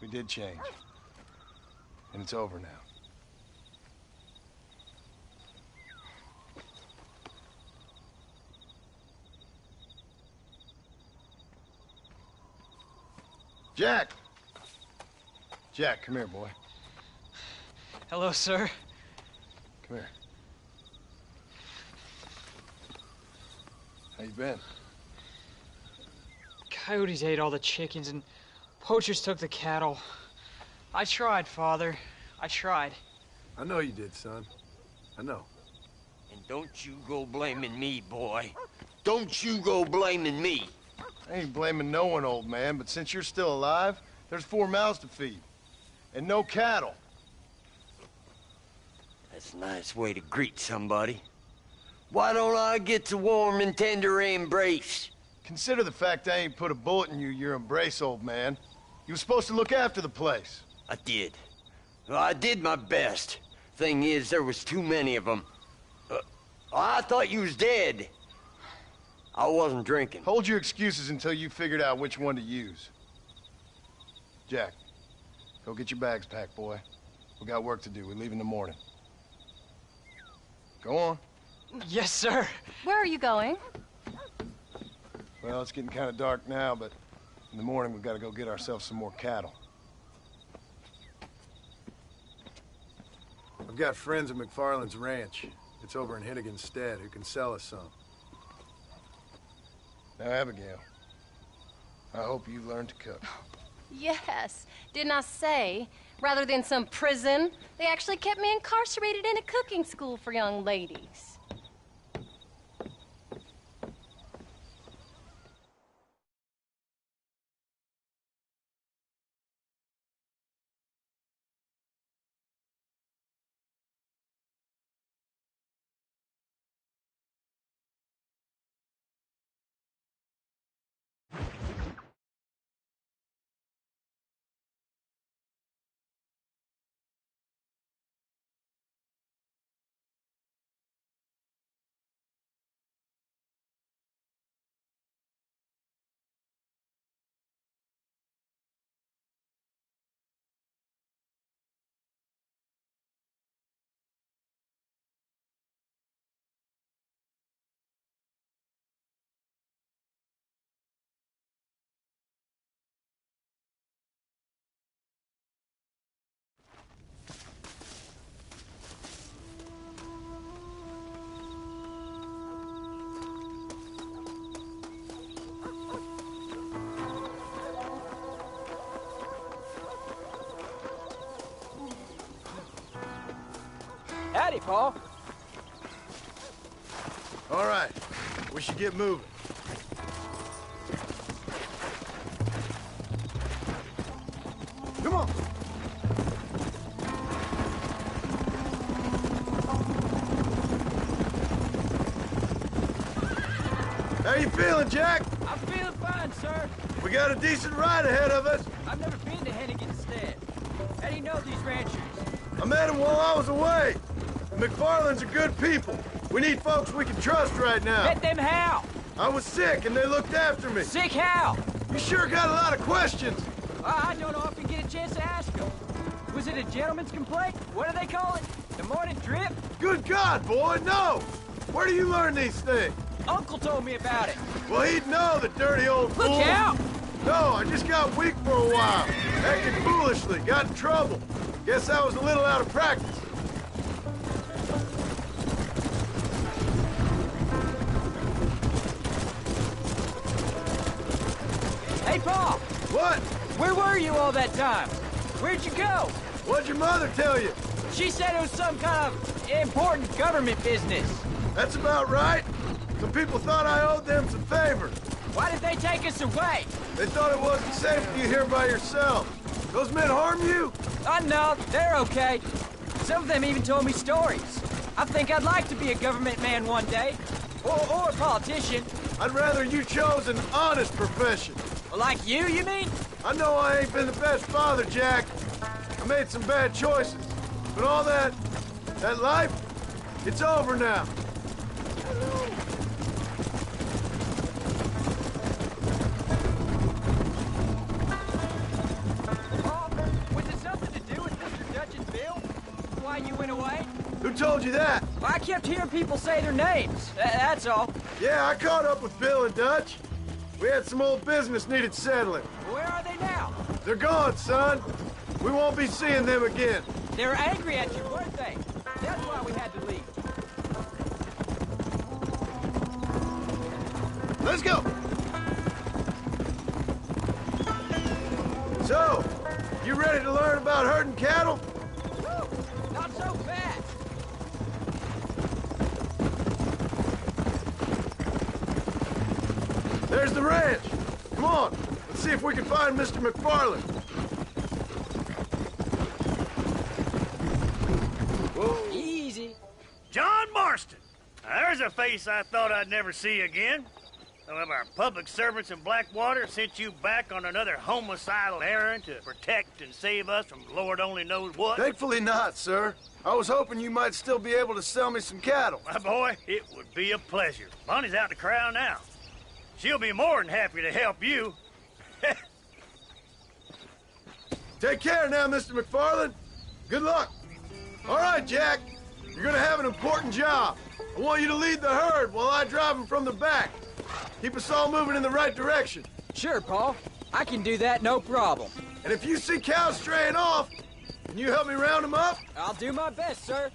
We did change. And it's over now. Jack! Jack, come here, boy. Hello, sir. Come here. How you been? Coyotes ate all the chickens and poachers took the cattle. I tried, Father. I tried. I know you did, son. I know. And don't you go blaming me, boy. Don't you go blaming me. I ain't blaming no one, old man, but since you're still alive, there's 4 mouths to feed. And no cattle. That's a nice way to greet somebody. Why don't I get the warm and tender embrace? Consider the fact I ain't put a bullet in your embrace, old man. You were supposed to look after the place. I did. Well, I did my best. Thing is, there was too many of them. I thought you was dead. I wasn't drinking. Hold your excuses until you figured out which one to use. Jack, go get your bags packed, boy. We got work to do. We leave in the morning. Go on. Yes, sir. Where are you going? Well, it's getting kind of dark now, but in the morning we've got to go get ourselves some more cattle. I've got friends at McFarland's ranch. It's over in Hennigan's stead who can sell us some. Now, Abigail, I hope you learned to cook. Yes. Didn't I say, rather than some prison, they actually kept me incarcerated in a cooking school for young ladies. Howdy, Paul. All right, we should get moving. Come on. How you feeling, Jack? I'm feeling fine, sir. We got a decent ride ahead of us. I've never been to Hennigan's stead. How do you know these ranchers? I met them while I was away. The McFarlands are good people. We need folks we can trust right now. Met them how? I was sick and they looked after me. Sick how? You sure got a lot of questions. I don't often get a chance to ask them. Was it a gentleman's complaint? What do they call it? The morning drip? Good God, boy, no! Where do you learn these things? Uncle told me about it. Well, he'd know, the dirty old fool. Look out! No, I just got weak for a while. Acted foolishly, got in trouble. Guess I was a little out of practice. Hey, Paul! What? Where were you all that time? Where'd you go? What'd your mother tell you? She said it was some kind of important government business. That's about right. Some people thought I owed them some favors. Why did they take us away? They thought it wasn't safe for you here by yourself. Those men harm you? No, they're okay. Some of them even told me stories. I think I'd like to be a government man one day. Or a politician. I'd rather you chose an honest profession. Like you mean? I know I ain't been the best father, Jack. I made some bad choices. But all that life, it's over now. Was it something to do with Mr. Dutch and Bill? Why you went away? Who told you that? I kept hearing people say their names. That's all. Yeah, I caught up with Bill and Dutch. We had some old business needed settling. Where are they now? They're gone, son. We won't be seeing them again. They were angry at you, weren't they? That's why we had to leave. Let's go! So, you ready to learn about herding cattle? Woo! Not so fast. There's the ranch. Come on, let's see if we can find Mr. McFarland. Whoa. Easy. John Marston. Now, there's a face I thought I'd never see again. Some of our public servants in Blackwater sent you back on another homicidal errand to protect and save us from Lord only knows what. Thankfully not, sir. I was hoping you might still be able to sell me some cattle. My boy, it would be a pleasure. Bonnie's out to corral now. She'll be more than happy to help you. Take care now, Mr. McFarland. Good luck. All right, Jack. You're gonna have an important job. I want you to lead the herd while I drive them from the back. Keep us all moving in the right direction. Sure, Paul. I can do that, no problem. And if you see cows straying off, can you help me round them up? I'll do my best, sir.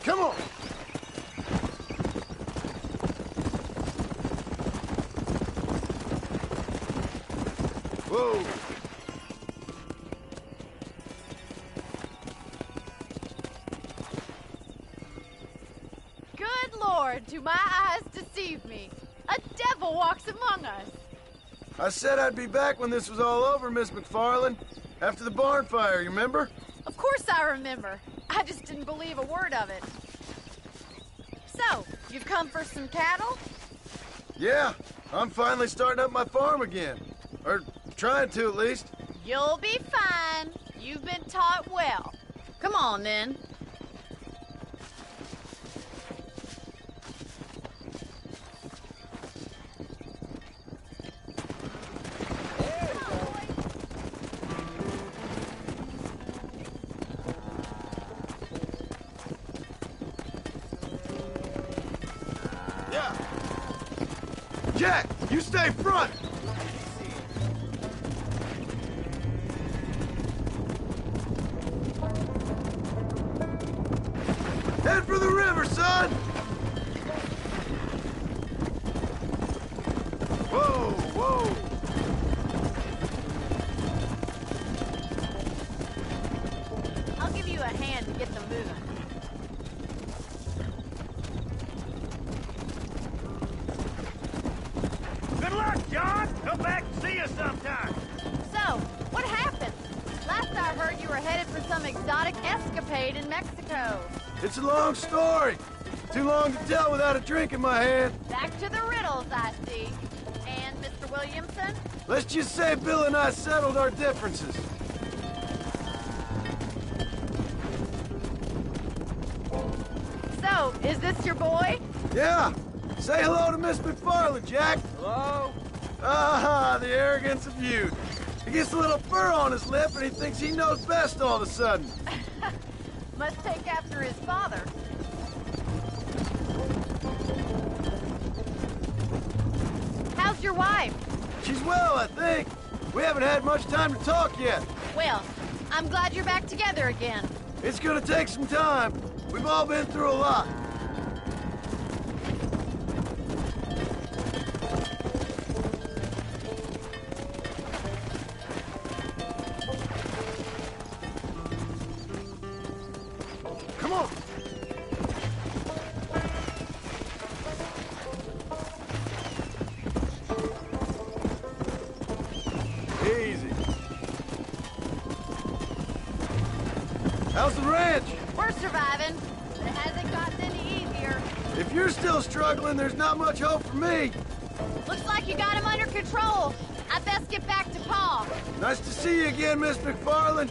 Come on. Whoa. Good Lord, do my eyes deceive me? A devil walks among us. I said I'd be back when this was all over, Miss McFarland. After the barn fire, you remember? Of course I remember. I just didn't believe a word of it. So, you've come for some cattle? Yeah, I'm finally starting up my farm again. Or trying to, at least. You'll be fine. You've been taught well. Come on, then. Yeah. Jack, you stay front. Head for the river, son! Whoa, whoa! I'll give you a hand to get them moving. Good luck, John. Come back and see us sometime. So, what happened? Last I heard you were headed for some exotic escapade in Mexico. It's a long story. Too long to tell without a drink in my hand. Back to the riddles, I see. And Mr. Williamson? Let's just say Bill and I settled our differences. So, is this your boy? Yeah. Say hello to Miss McFarland, Jack. Hello? Ah, the arrogance of youth. He gets a little fur on his lip and he thinks he knows best all of a sudden. Must take after his father. How's your wife? She's well, I think. We haven't had much time to talk yet. Well, I'm glad you're back together again. It's gonna take some time. We've all been through a lot. Come on. Easy. How's the ranch? We're surviving, but it hasn't gotten any easier. If you're still struggling, there's not much hope for me. Looks like you got him under control. I best get back to Pa. Nice to see you again, Miss McFarland.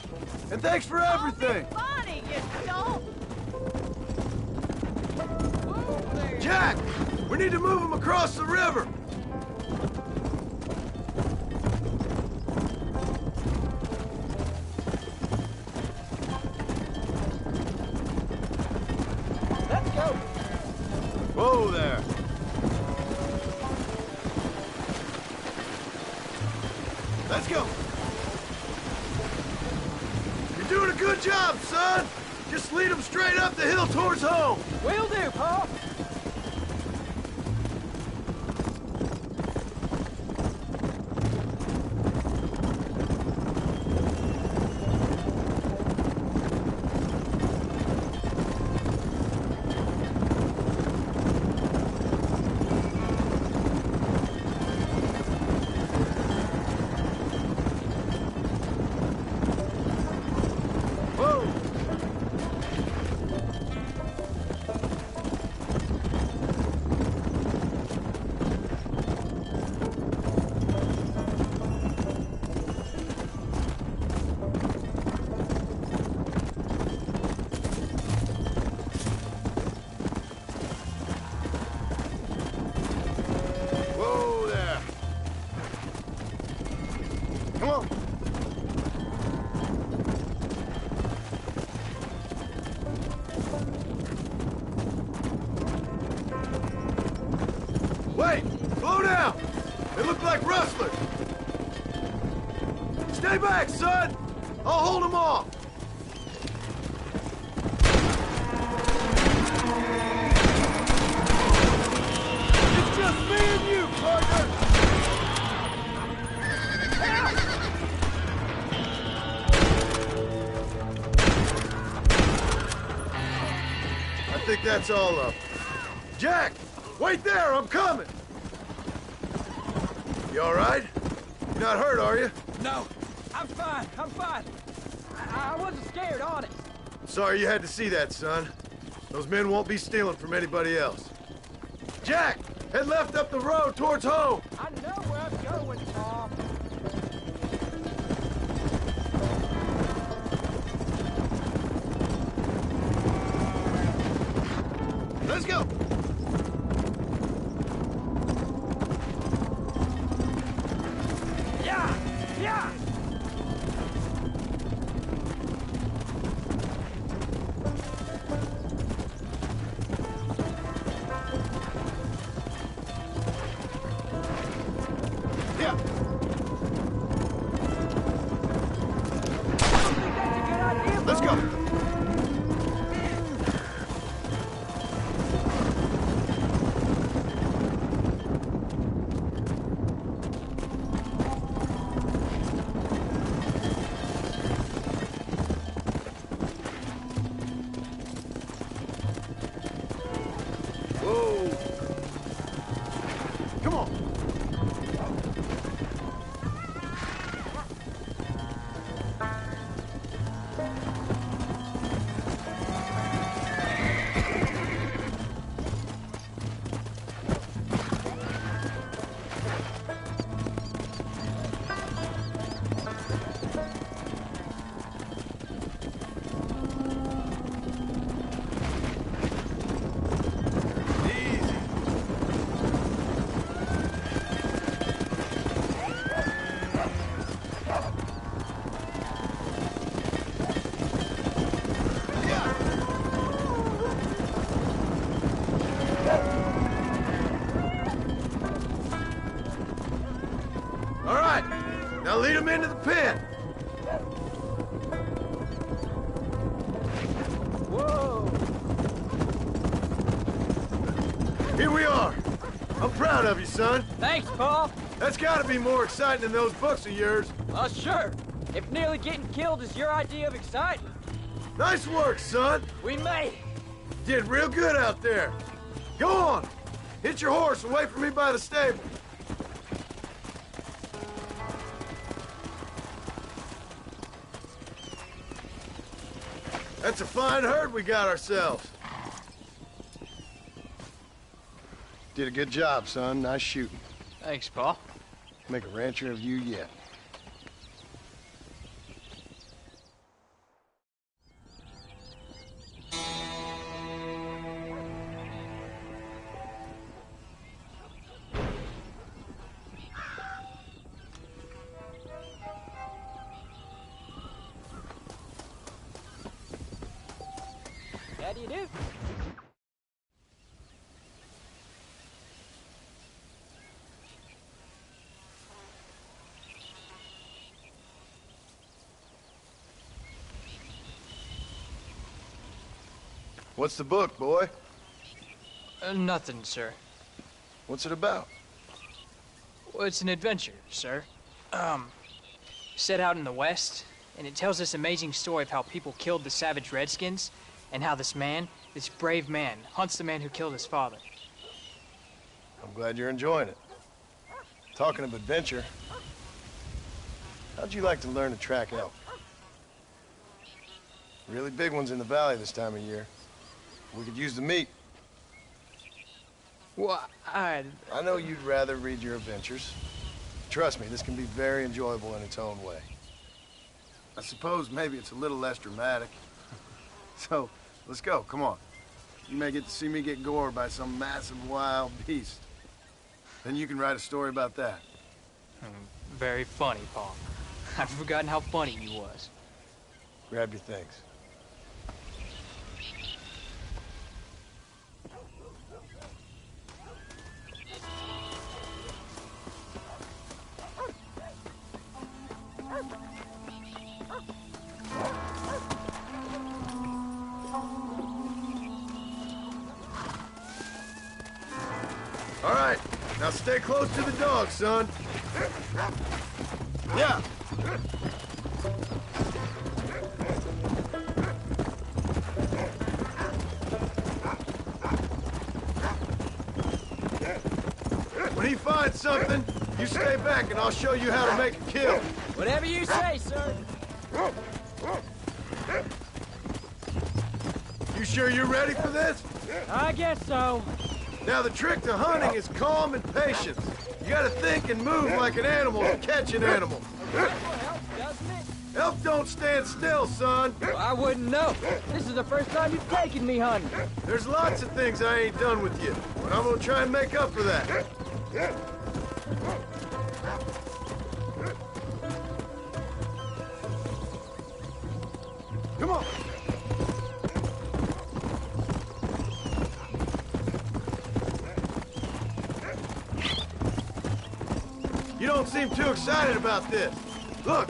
And thanks for everything. Oh, Bonnie, you don't. Jack, we need to move him across the river. Let's go. Whoa there. Let's go. son! Just lead them straight up the hill towards home! Will do, Pa! Wait! Slow down! They look like rustlers! Stay back, son! I'll hold them off! It's just me and you, partner! I think that's all up. Jack! Wait there, I'm coming! You all right? You're not hurt, are you? No, I'm fine, I'm fine. I wasn't scared, honest. Sorry you had to see that, son. Those men won't be stealing from anybody else. Jack! Head left up the road towards home! I know where I'm going, Pa. Let's go! Yeah! Yeah! Let's go! Whoa! Come on! All right, now lead them into the pen. Whoa! Here we are. I'm proud of you, son. Thanks, Pa. That's gotta be more exciting than those books of yours. Sure. If nearly getting killed is your idea of excitement. Nice work, son. We made it. Did real good out there. Go on. Hit your horse and wait for me by the stable. That's a fine herd we got ourselves. Did a good job, son. Nice shooting. Thanks, Pa. Make a rancher of you yet. How do you do? What's the book, boy? Nothing, sir. What's it about? Well, it's an adventure, sir. Set out in the West, and it tells this amazing story of how people killed the savage Redskins, and how this man, this brave man, hunts the man who killed his father. I'm glad you're enjoying it. Talking of adventure, how'd you like to learn to track elk? Really big ones in the valley this time of year. We could use the meat. Well, I know you'd rather read your adventures. Trust me, this can be very enjoyable in its own way. I suppose maybe it's a little less dramatic. So, let's go, come on. You may get to see me get gored by some massive wild beast. Then you can write a story about that. Very funny, Paul. I've forgotten how funny you was. Grab your things. All right, now stay close to the dog, son. Yeah. When he finds something, you stay back and I'll show you how to make a kill. Whatever you say, sir. You sure you're ready for this? I guess so. Now, the trick to hunting is calm and patience. You gotta think and move like an animal to catch an animal. Elk don't stand still, son. Well, I wouldn't know. This is the first time you've taken me hunting. There's lots of things I ain't done with you, but I'm gonna try and make up for that. Come on. You don't seem too excited about this. Look,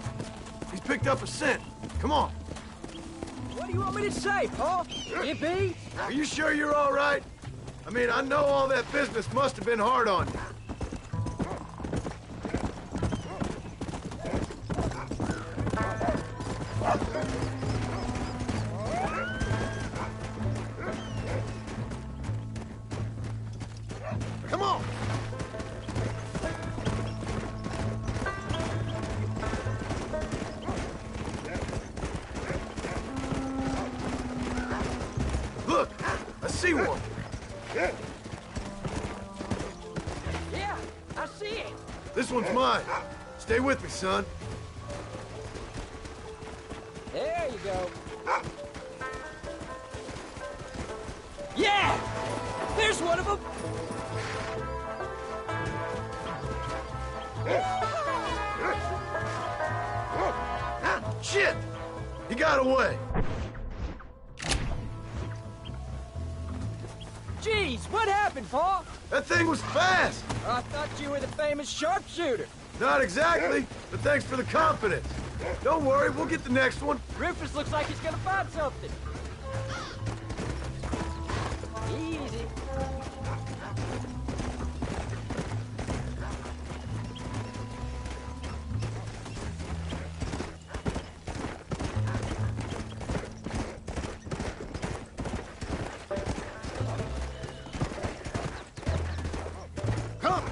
he's picked up a scent. Come on. What do you want me to say, Paul? Yippee? Are you sure you're all right? I mean, I know all that business must have been hard on you. Come on. Look, I see one. Yeah, I see it. This one's mine. Stay with me, son. There you go. Yeah! There's one of them! Shit! He got away. Jeez, what happened, Paul? That thing was fast. I thought you were the famous sharpshooter. Not exactly, but thanks for the confidence. Don't worry, we'll get the next one. Rufus looks like he's gonna find something. Easy. Come!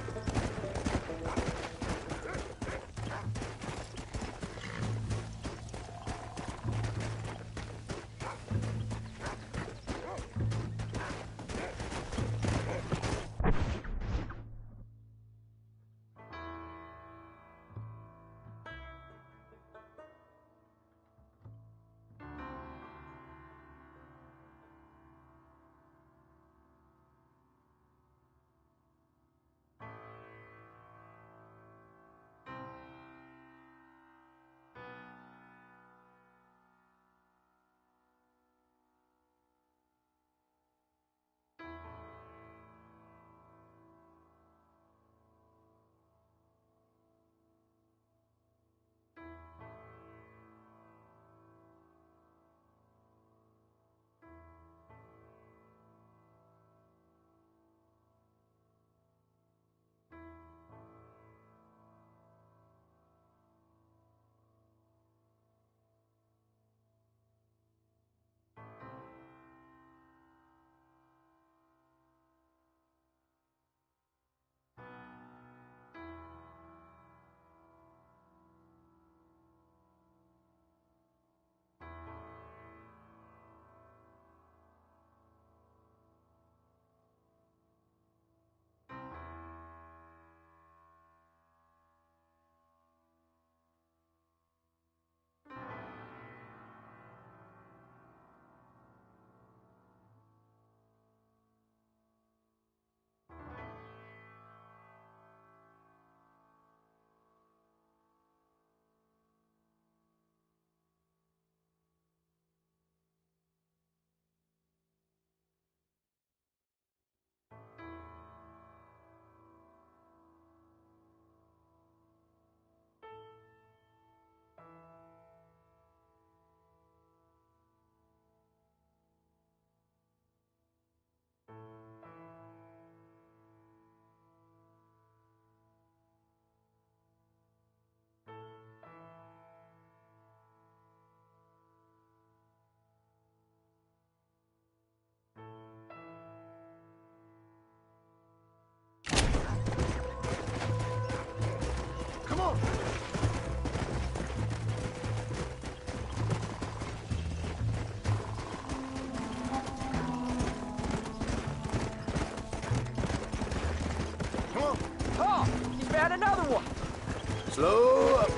Slow up.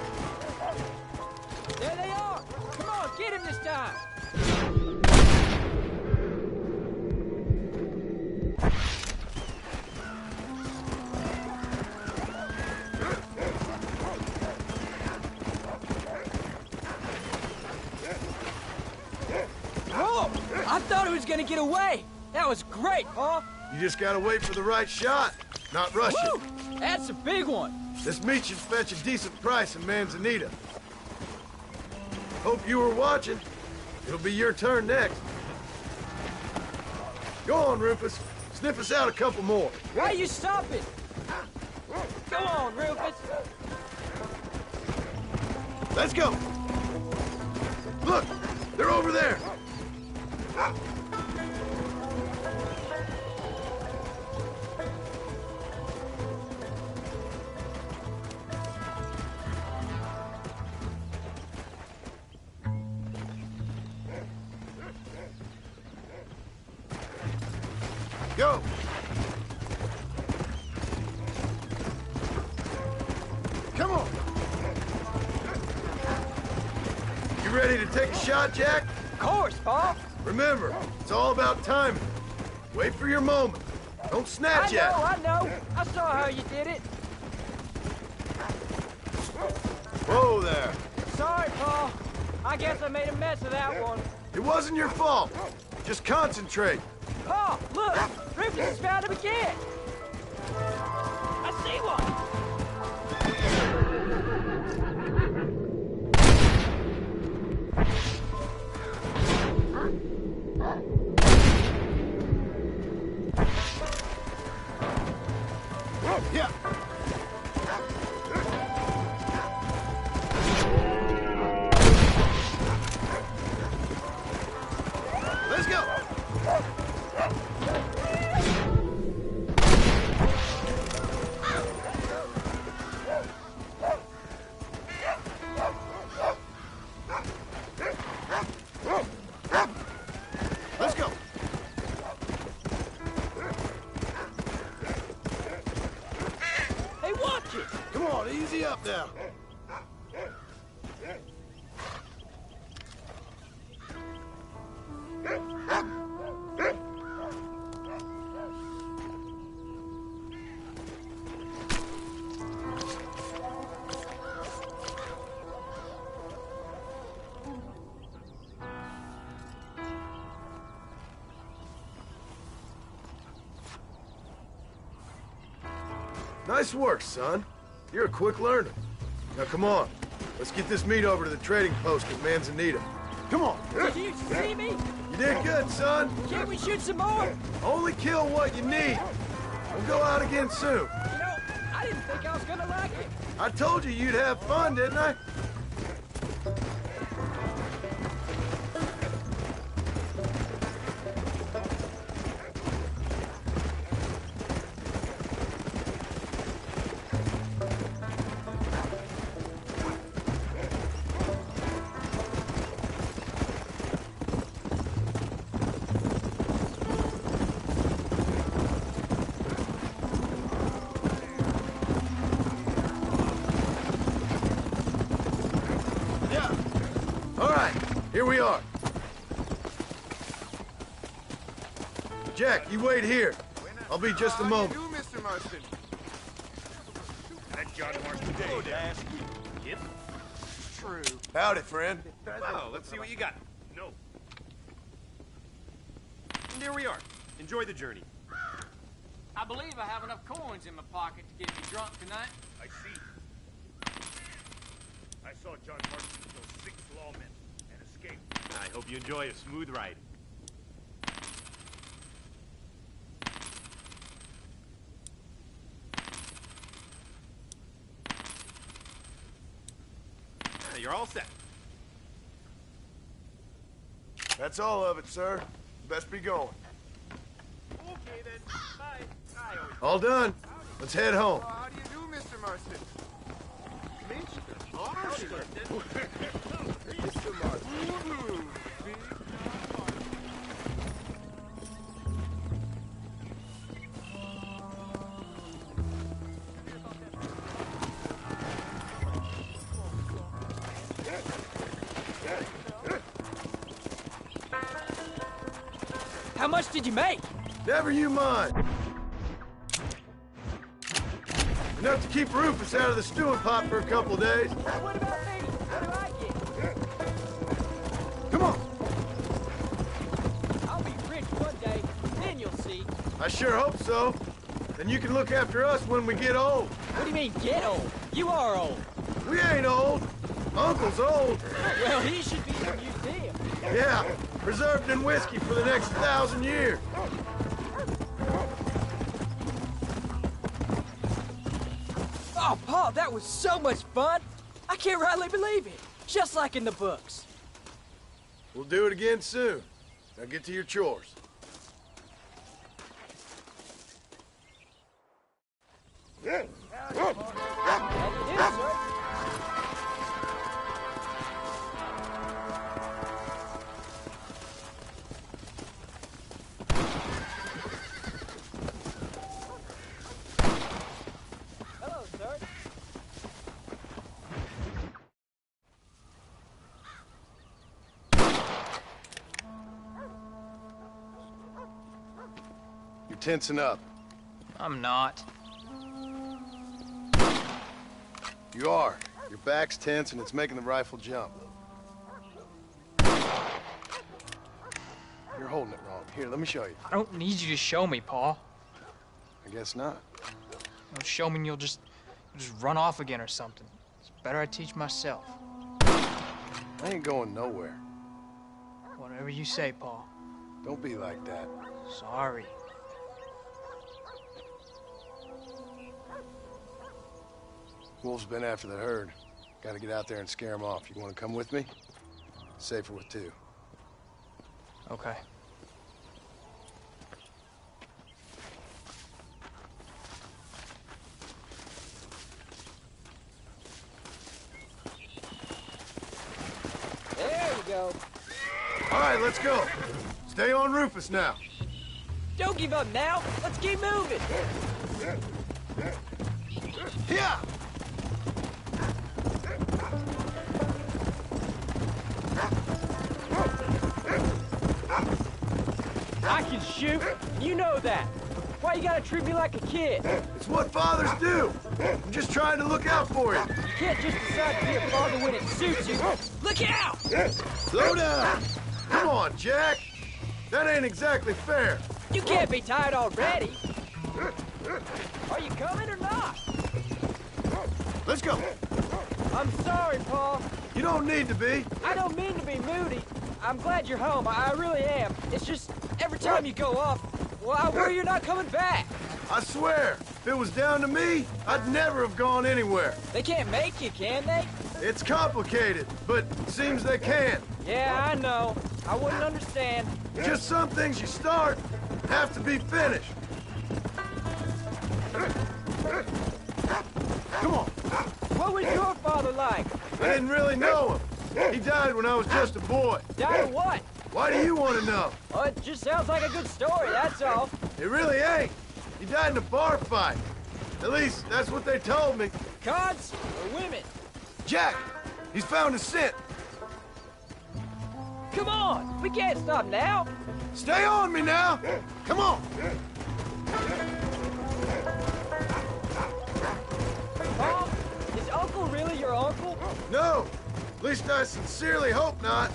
There they are! Come on, get him this time! Oh! I thought he was gonna get away! That was great, Paul! You just gotta wait for the right shot, not rush Woo! it. That's a big one! This meat should fetch a decent price in Manzanita. Hope you were watching. It'll be your turn next. Go on, Rufus. Sniff us out a couple more. Why are you stopping? Go on, Rufus! Let's go. Look, they're over there. Go. Come on. You ready to take a shot, Jack? Of course, Paul! Remember, it's all about timing. Wait for your moment. Don't snatch at it. I know! I saw how you did it! Whoa there. Sorry, Paul. I guess I made a mess of that one. It wasn't your fault. Just concentrate. Paul, look! Rufus has found him again! I see one! Yeah. Let's go. Let's go. Hey, watch it! Come on, easy up now. Nice work, son. You're a quick learner. Now come on. Let's get this meat over to the trading post at Manzanita. Come on. Did you see me? You did good, son. Can't we shoot some more? Only kill what you need. We'll go out again soon. You know, I didn't think I was gonna like it. I told you you'd have fun, didn't I? Here we are. Jack, you wait here. I'll be just a moment. How do you do, Mr. Marston? That John Marston day last week. Yep. True. Howdy, friend. Well, let's see what you got. No. And here we are. Enjoy the journey. I believe I have enough coins in my pocket to get me drunk tonight. I see. I saw John Marston kill 6 lawmen and escape. I hope you enjoy a smooth ride. You're all set. That's all of it, sir. Best be going. Okay, then. Bye. All done. Let's head home. How do you do, Mr. Marston? Mr. Marston. How much did you make? Never you mind. Enough to keep Rufus out of the stewing pot for a couple of days. What about me? What do I get? Come on. I'll be rich one day, then you'll see. I sure hope so. Then you can look after us when we get old. What do you mean, get old? You are old. We ain't old. Uncle's old. Well, he should be in a museum. Yeah, preserved in whiskey for the next 1,000 years. Oh, Paul, that was so much fun. I can't rightly believe it. Just like in the books. We'll do it again soon. Now get to your chores. How do you do, sir? Hello, sir. You're tensing up. I'm not. You are. Your back's tense and it's making the rifle jump. You're holding it wrong. Here, let me show you. I don't need you to show me, Paul. I guess not. Don't show me and you'll just run off again or something. It's better I teach myself. I ain't going nowhere. Whatever you say, Paul. Don't be like that. Sorry. Wolf's been after the herd. Gotta get out there and scare him off. You wanna come with me? Safer with two. Okay. There you go. All right, let's go. Stay on Rufus now. Don't give up now. Let's keep moving. Yeah. I can shoot. You know that. Why you gotta treat me like a kid? It's what fathers do. I'm just trying to look out for you. You can't just decide to be a father when it suits you. Look out! Slow down. Come on, Jack. That ain't exactly fair. You can't be tired already. Are you coming or not? Let's go. I'm sorry, Paul. You don't need to be. I don't mean to be moody. I'm glad you're home. I really am. It's just every time you go off, well, I worry you're not coming back. I swear, if it was down to me, I'd never have gone anywhere. They can't make you, can they? It's complicated, but seems they can. Yeah, I know. I wouldn't understand. Just some things you start have to be finished. Come on. What was your father like? I didn't really know him. He died when I was just a boy. Died of what? Why do you want to know? Well, it just sounds like a good story, that's all. It really ain't. He died in a bar fight. At least, that's what they told me. Cards or women? Jack, he's found a scent. Come on, we can't stop now. Stay on me now. Come on. Paul, is Uncle really your uncle? No, at least I sincerely hope not.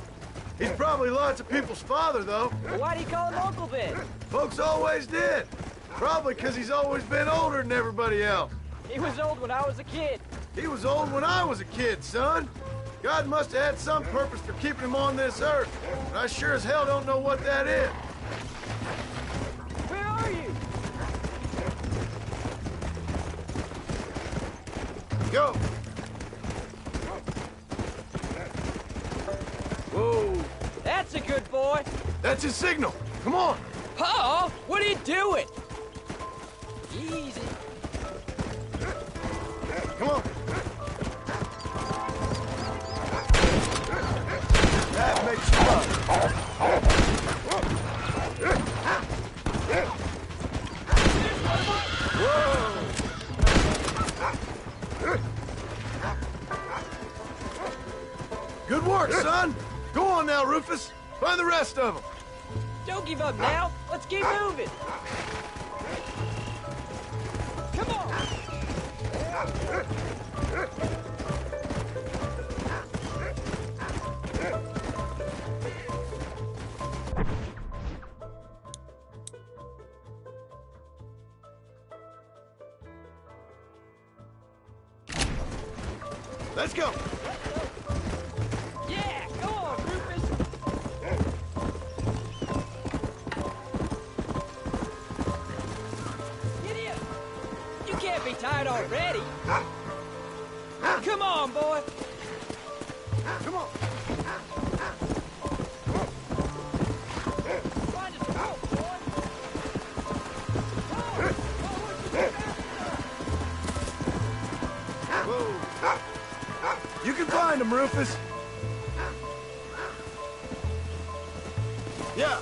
He's probably lots of people's father, though. Well, why do you call him Uncle then? Folks always did. Probably because he's always been older than everybody else. He was old when I was a kid. He was old when I was a kid, son. God must have had some purpose for keeping him on this earth, but I sure as hell don't know what that is. Where are you? Go. Whoa. That's a good boy. That's his signal. Come on. Paul, what are you doing? Easy. Come on. That makes you up. Whoa. Good work, son. Go on now, Rufus. Find the rest of them. Don't give up now. Let's keep moving. Come on. Let's go. Yeah, go on, Rufus. Idiot! You can't be tired already. Come on, boy. Come on. Find us a rope, boy. Whoa. You can find him, Rufus. Yeah.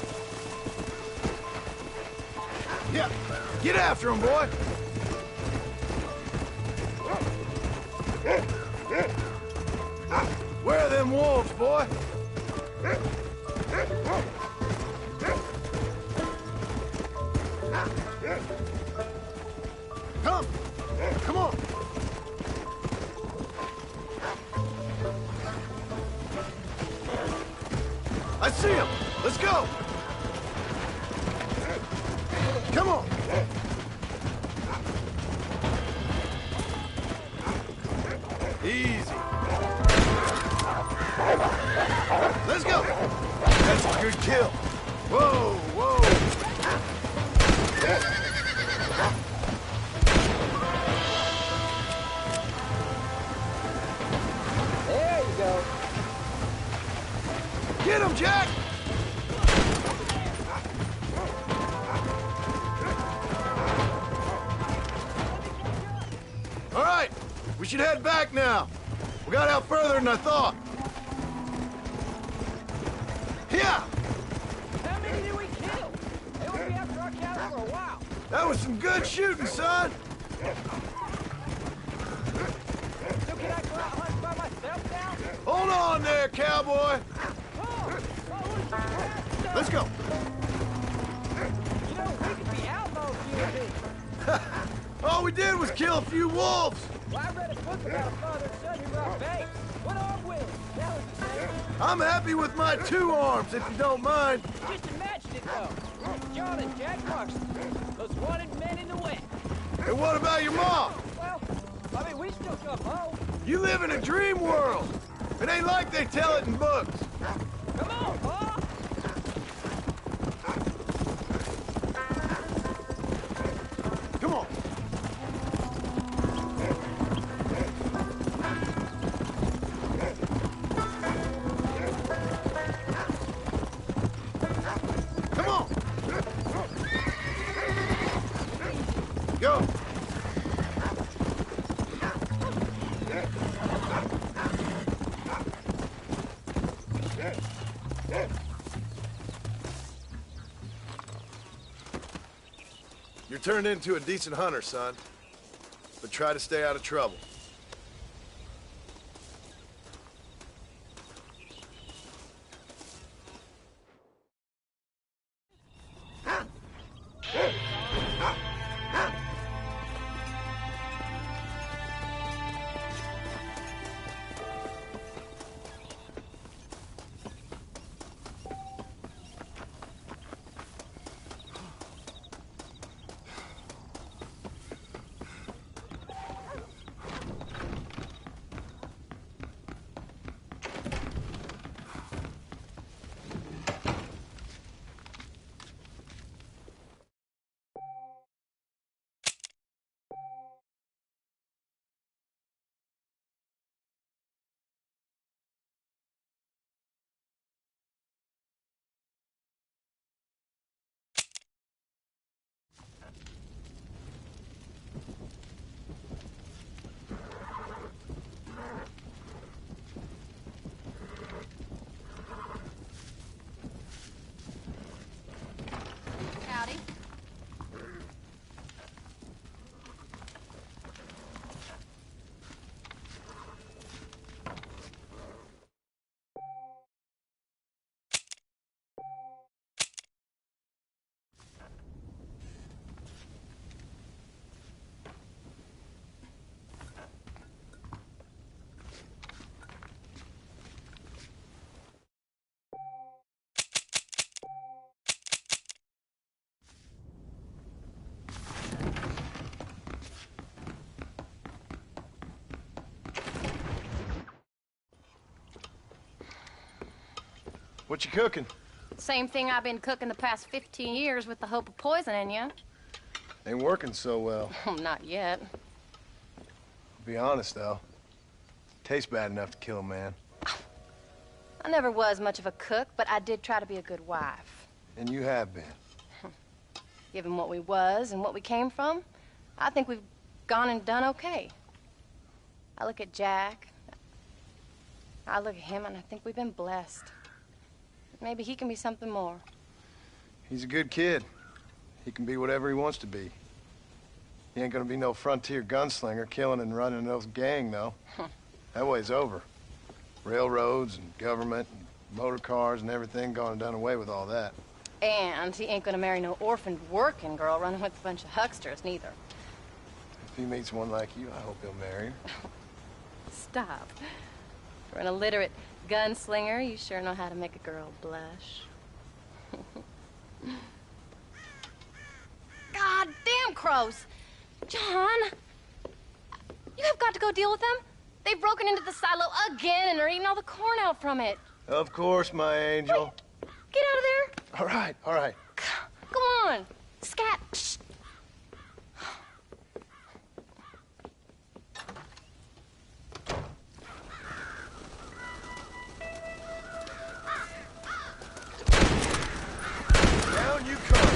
Yeah. Get after him, boy. Where are them wolves, boy? Come! Come on! I see him! Let's go! Come on! Easy. Let's go! That's a good kill. Whoa, whoa! There you go. Get him, Jack! All right, we should head back now. We got out further than I thought. Yeah! How many did we kill? They will be after our cattle for a while. That was some good shooting, son. So can I go out hunting by myself now? Hold on there, cowboy. Let's go. You know, we could be outlaws, you and me. All we did was kill a few wolves. Well, I read a book about a father and son who robbed banks. What arm will? That was the same. I'm happy with my 2 arms, if you don't mind. Just imagine it, though. John and Jack Marston, those wanted men in the West. And what about your mom? Well, I mean, we still come home. You live in a dream world. It ain't like they tell it in books. Come on, Pa. Come on. Come on. Go. You're turned into a decent hunter, son. But try to stay out of trouble. What you cooking? Same thing I've been cooking the past 15 years with the hope of poisoning you. Ain't working so well. Not yet. I'll be honest, though. Tastes bad enough to kill a man. I never was much of a cook, but I did try to be a good wife. And you have been. Given what we was and what we came from, I think we've gone and done okay. I look at Jack. I look at him, and I think we've been blessed. Maybe he can be something more. He's a good kid. He can be whatever he wants to be. He ain't gonna be no frontier gunslinger killing and running no gang, though. That way's over. Railroads and government and motor cars and everything gone and done away with all that. And he ain't gonna marry no orphaned working girl running with a bunch of hucksters, neither. If he meets one like you, I hope he'll marry her. Stop. For an illiterate gunslinger, you sure know how to make a girl blush. God damn crows! John! You have got to go deal with them. They've broken into the silo again and are eating all the corn out from it. Of course, my angel. Wait. Get out of there. All right, all right. Come on. Scat. Shh. Down you come.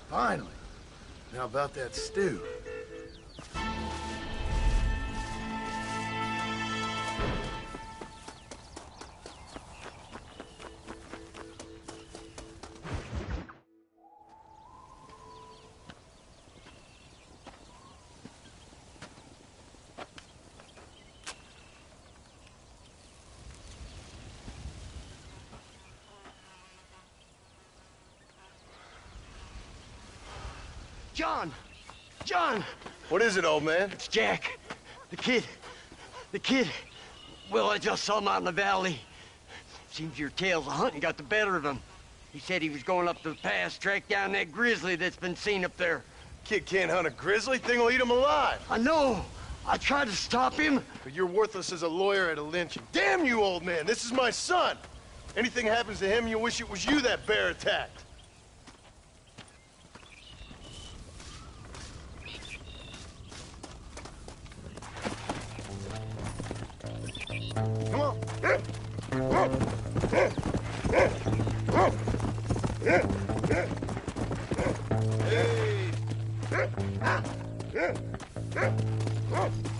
Finally. Now about that stew. John! John! What is it, old man? It's Jack. The kid. The kid. Well, I just saw him out in the valley. Seems your tales of hunting got the better of him. He said he was going up to the pass, track down that grizzly that's been seen up there. Kid can't hunt a grizzly. Thing will eat him alive. I know. I tried to stop him. But you're worthless as a lawyer at a lynching. Damn you, old man. This is my son. Anything happens to him, you'll wish it was you that bear attacked. Come on.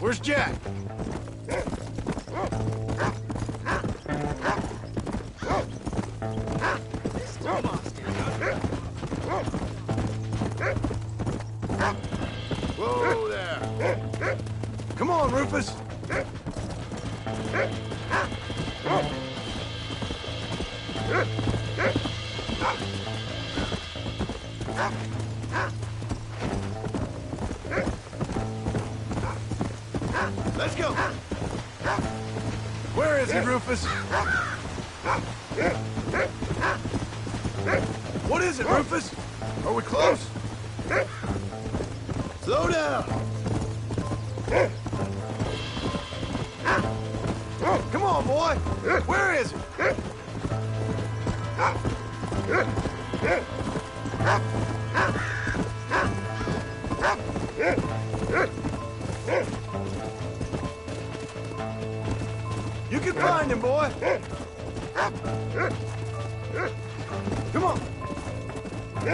Where's Jack? Whoa there. Come on, Rufus. Let's go. Where is he, Rufus? What is it, Rufus? Are we close? Slow down. Come on, boy. Where is he? You can find him, boy. Oh,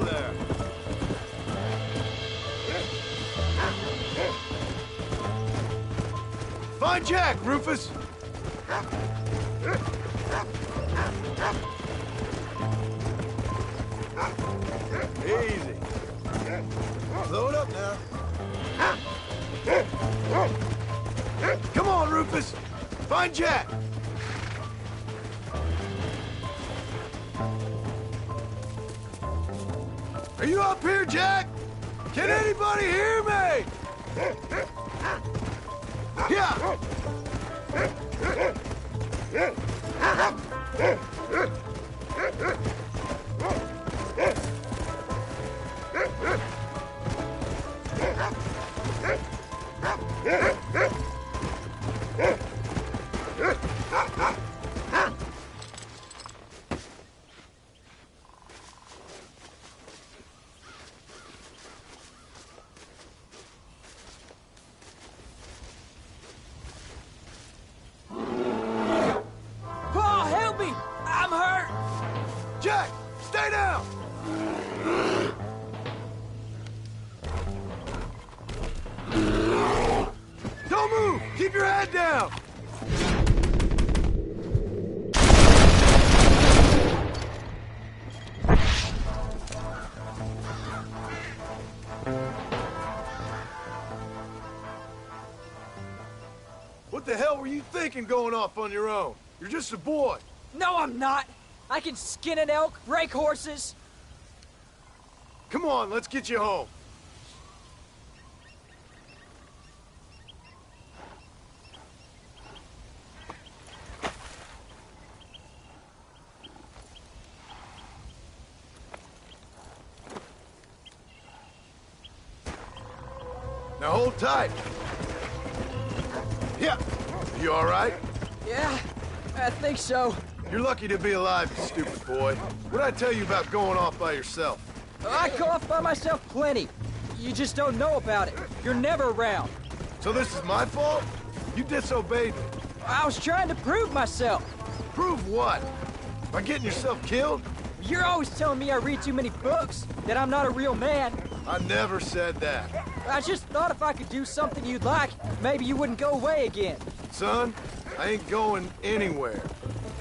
there. Find Jack, Rufus! Easy. Slow it up now. Come on, Rufus! Find Jack! Are you up here, Jack? Can anybody hear me? Yeah! Paul, help me! I'm hurt! Jack, stay down! Don't move! Keep your head down! What the hell were you thinking going off on your own? You're just a boy. No, I'm not! I can skin an elk, break horses. Come on, let's get you home. Now hold tight. Yeah. You all right? Yeah, I think so. You're lucky to be alive, you stupid boy. What'd I tell you about going off by yourself? I go off by myself plenty. You just don't know about it. You're never around. So this is my fault? You disobeyed me. I was trying to prove myself. Prove what? By getting yourself killed? You're always telling me I read too many books, that I'm not a real man. I never said that. I just thought if I could do something you'd like, maybe you wouldn't go away again. Son, I ain't going anywhere.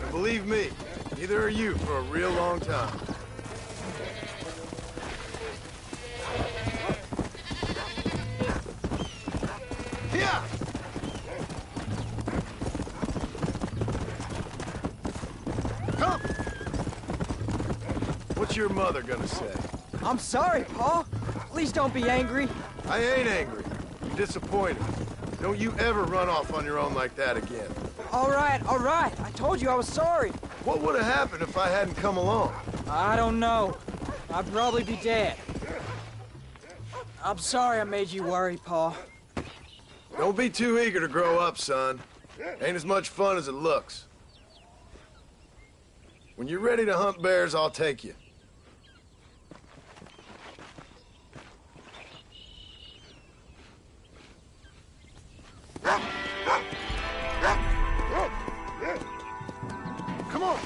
Believe me, neither are you for a real long time. Yeah! Come! What's your mother gonna say? I'm sorry, Paul. Please don't be angry. I ain't angry. I'm disappointed. Don't you ever run off on your own like that again. All right. I told you I was sorry. What would have happened if I hadn't come along? I don't know. I'd probably be dead. I'm sorry I made you worry, Paul. Don't be too eager to grow up, son. Ain't as much fun as it looks. When you're ready to hunt bears, I'll take you. Come on!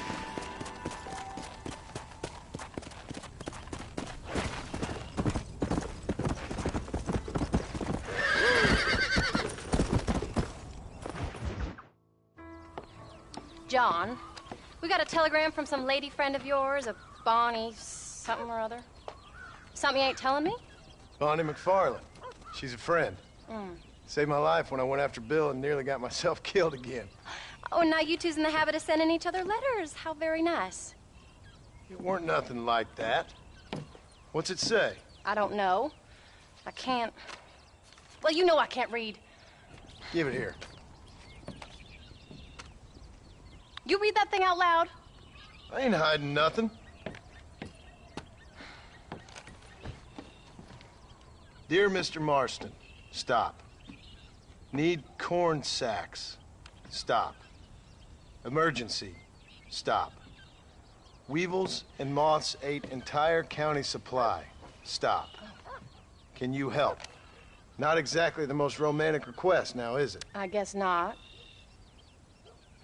John, we got a telegram from some lady friend of yours, a Bonnie something or other. Something you ain't telling me? Bonnie McFarland. She's a friend. Mm. Saved my life when I went after Bill and nearly got myself killed again. Oh, and now you two's in the habit of sending each other letters. How very nice. It weren't nothing like that. What's it say? I don't know. I can't... Well, you know I can't read. Give it here. You read that thing out loud? I ain't hiding nothing. Dear Mr. Marston, stop. Need corn sacks. Stop. Emergency. Stop. Weevils and moths ate entire county supply. Stop. Can you help? Not exactly the most romantic request now, is it? I guess not.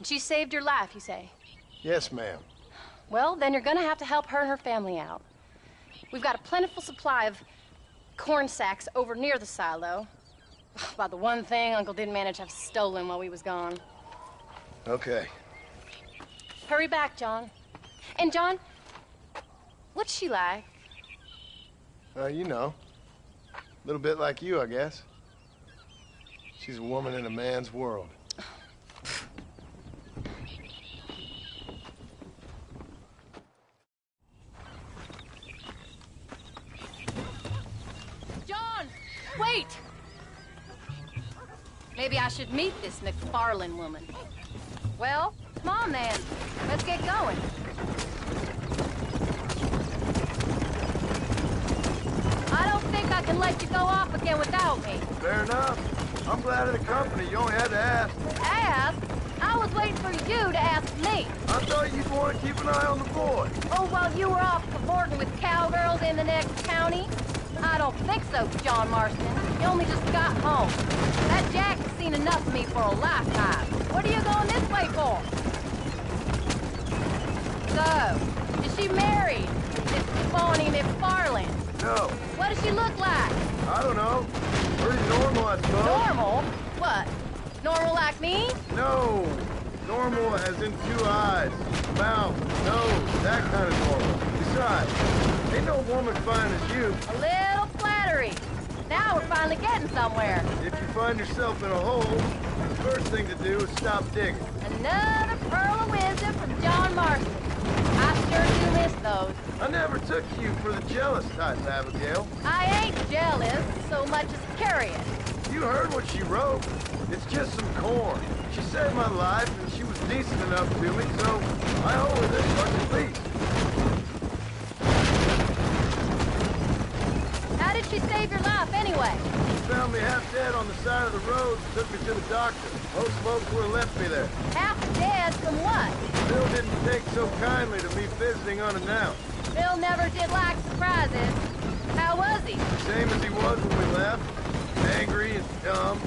She saved your life, you say? Yes, ma'am. Well, then you're gonna have to help her and her family out. We've got a plentiful supply of corn sacks over near the silo. About the one thing Uncle didn't manage to have stolen while we was gone. Okay. Hurry back, John. And John, what's she like? You know. A little bit like you, I guess. She's a woman in a man's world. John, wait! Maybe I should meet this McFarlane woman. Well, come on then. Let's get going. I don't think I can let you go off again without me. Fair enough. I'm glad of the company. You only had to ask. Ask? I was waiting for you to ask me. I thought you'd want to keep an eye on the boy. Oh, while you were off cavorting with cowgirls in the next county? I don't think so, John Marston. You only just got home. That Jack has seen enough of me for a lifetime. What are you going this way for? So, is she married? Is Bonnie McFarlane? No. What does she look like? I don't know. Pretty normal, I suppose. Normal? What? Normal like me? No. Normal as in 2 eyes, mouth, nose, that kind of normal. Besides, ain't no woman fine as you. A little flattery. Now we're finally getting somewhere. If you find yourself in a hole, the first thing to do is stop digging. Another pearl of wisdom from John Marston. I sure do miss those. I never took you for the jealous type, Abigail. I ain't jealous so much as curious. You heard what she wrote. It's just some corn. She saved my life, and she was decent enough to me, so I owe her this much at least. How did she save your life, anyway? She found me half dead on the side of the road and took me to the doctor. Most folks would have left me there. Half dead from what? Bill didn't take so kindly to me visiting unannounced. Bill never did like surprises. How was he? Same as he was when we left. Angry and dumb.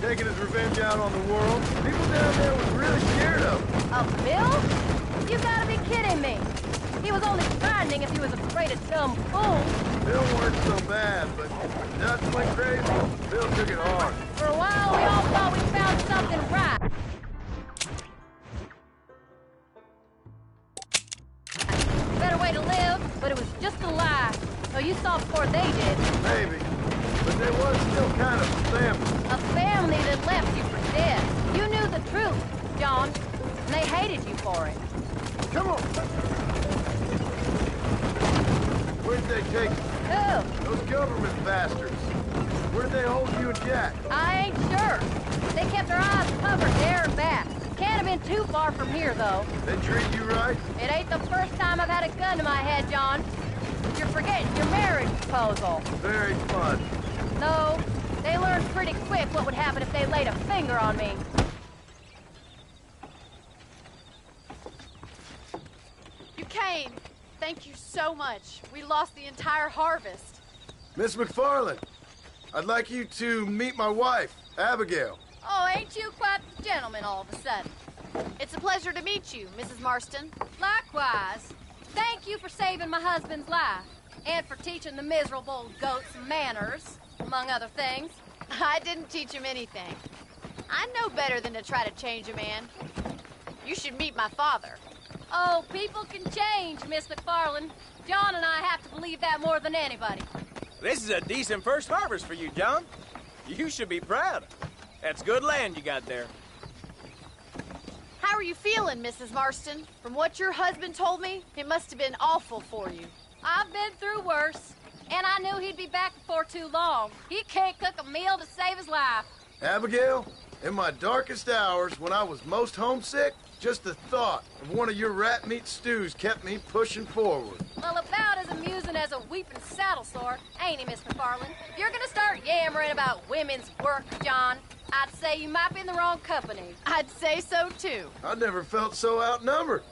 Taking his revenge out on the world. People down there was really scared of him. Of Bill? You gotta be kidding me. He was only frightening if he was afraid of dumb fools. Bill weren't so bad, but nuts went crazy. Bill took it hard. For a while, we all thought we found something right. Better way to live, but it was just a lie. So you saw before they did. Maybe. But there was still kind of a family. A family that left you for dead. You knew the truth, John, and they hated you for it. Come on. Where'd they take you? Who? Those government bastards. Where did they hold you and Jack? I ain't sure. They kept their eyes covered there and back. Can't have been too far from here, though. They treat you right? It ain't the first time I've had a gun to my head, John. You're forgetting your marriage proposal. Very fun. No, they learned pretty quick what would happen if they laid a finger on me. You came. Thank you so much. We lost the entire harvest. Miss McFarlane, I'd like you to meet my wife, Abigail. Oh, ain't you quite the gentleman all of a sudden? It's a pleasure to meet you, Mrs. Marston. Likewise. Thank you for saving my husband's life. And for teaching the miserable goats manners, among other things. I didn't teach him anything. I know better than to try to change a man. You should meet my father. Oh, people can change, Miss McFarlane. John and I have to believe that more than anybody. This is a decent first harvest for you, John. You should be proud. That's good land you got there. How are you feeling, Mrs. Marston? From what your husband told me, it must have been awful for you. I've been through worse, and I knew he'd be back before too long. He can't cook a meal to save his life. Abigail, in my darkest hours, when I was most homesick, just the thought of one of your rat meat stews kept me pushing forward. Well, about as amusing as a weeping saddle sore, ain't he, Miss McFarlane? If you're gonna start yammering about women's work, John, I'd say you might be in the wrong company. I'd say so, too. I never felt so outnumbered.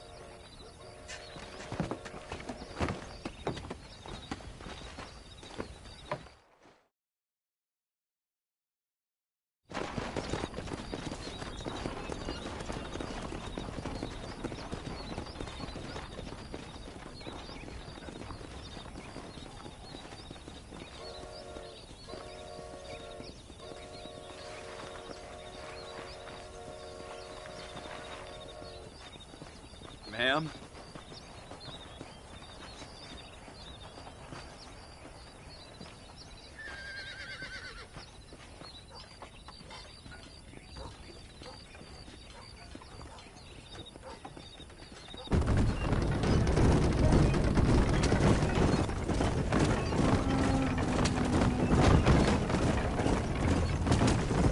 ham?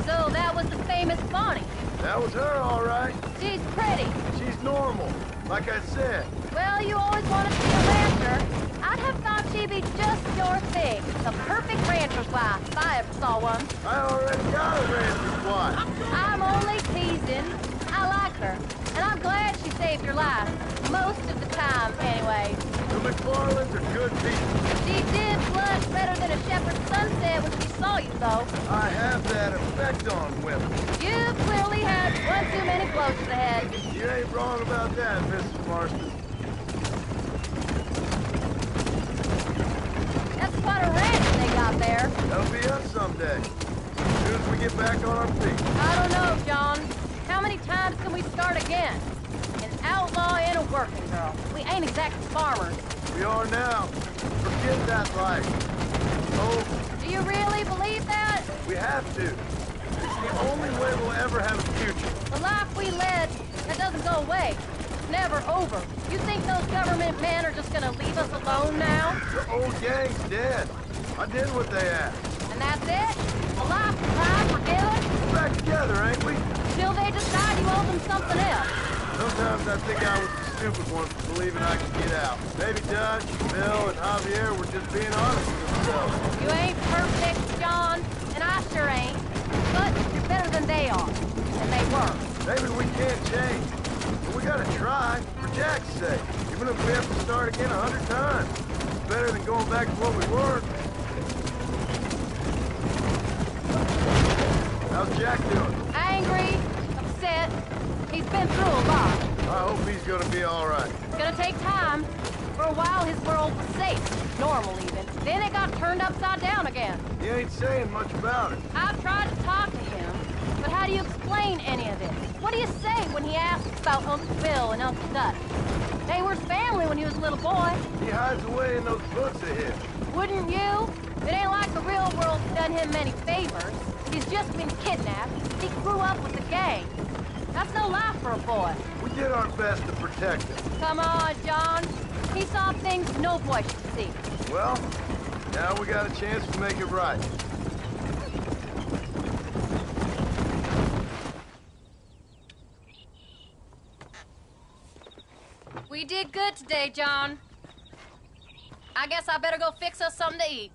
So that was the famous Bonnie. That was her, all right. She's pretty. She's normal, like I said. Well, you always wanted to be a rancher. I'd have thought she'd be just your thing. The perfect rancher's wife, if I ever saw one. I already got a rancher's wife. I'm only teasing. I like her, and I'm glad she saved your life. Most of the time, anyway. The McFarlands are good people. She did blush better than a shepherd's son said when she saw you, though. I have that effect on women. You clearly had one too many blows to the head. You ain't wrong about that, Mrs. Marston. That's quite a ranch they got there. That'll be us someday. As soon as we get back on our feet. I don't know, John. How many times can we start again? An outlaw and a working girl. We ain't exactly farmers. We are now. Forget that life. Oh, Do you really believe that? we have to. It's the only way we'll ever have a future. The life we led, that doesn't go away. It's never over. You think those government men are just gonna leave us alone now? The old gang's dead. I did what they asked. And that's it? A life of crime forgiven? We're back together, ain't we? Till they decide you owe them something else. Sometimes I think I was the stupid one for believing I could get out. Maybe Dutch, Bill, and Javier were just being honest with themselves. You ain't perfect, John, and I sure ain't. But you're better than they are. And they were. Maybe we can't change. But we gotta try, for Jack's sake. Even if we have to start again 100 times. It's better than going back to what we were. How's Jack doing? Angry, upset. He's been through a lot. I hope he's gonna be all right. It's gonna take time. For a while, his world was safe. Normal, even. Then it got turned upside down again. He ain't saying much about it. I've tried to talk to him, but how do you explain any of this? What do you say when he asks about Uncle Bill and Uncle Dutch? They were his family when he was a little boy. He hides away in those books of his. Wouldn't you? It ain't like the real world's done him many favors. He's just been kidnapped. He grew up with the gang. That's no life for a boy. We did our best to protect him. Come on, John. He saw things no boy should see. Well, now we got a chance to make it right. We did good today, John. I guess I better go fix us something to eat.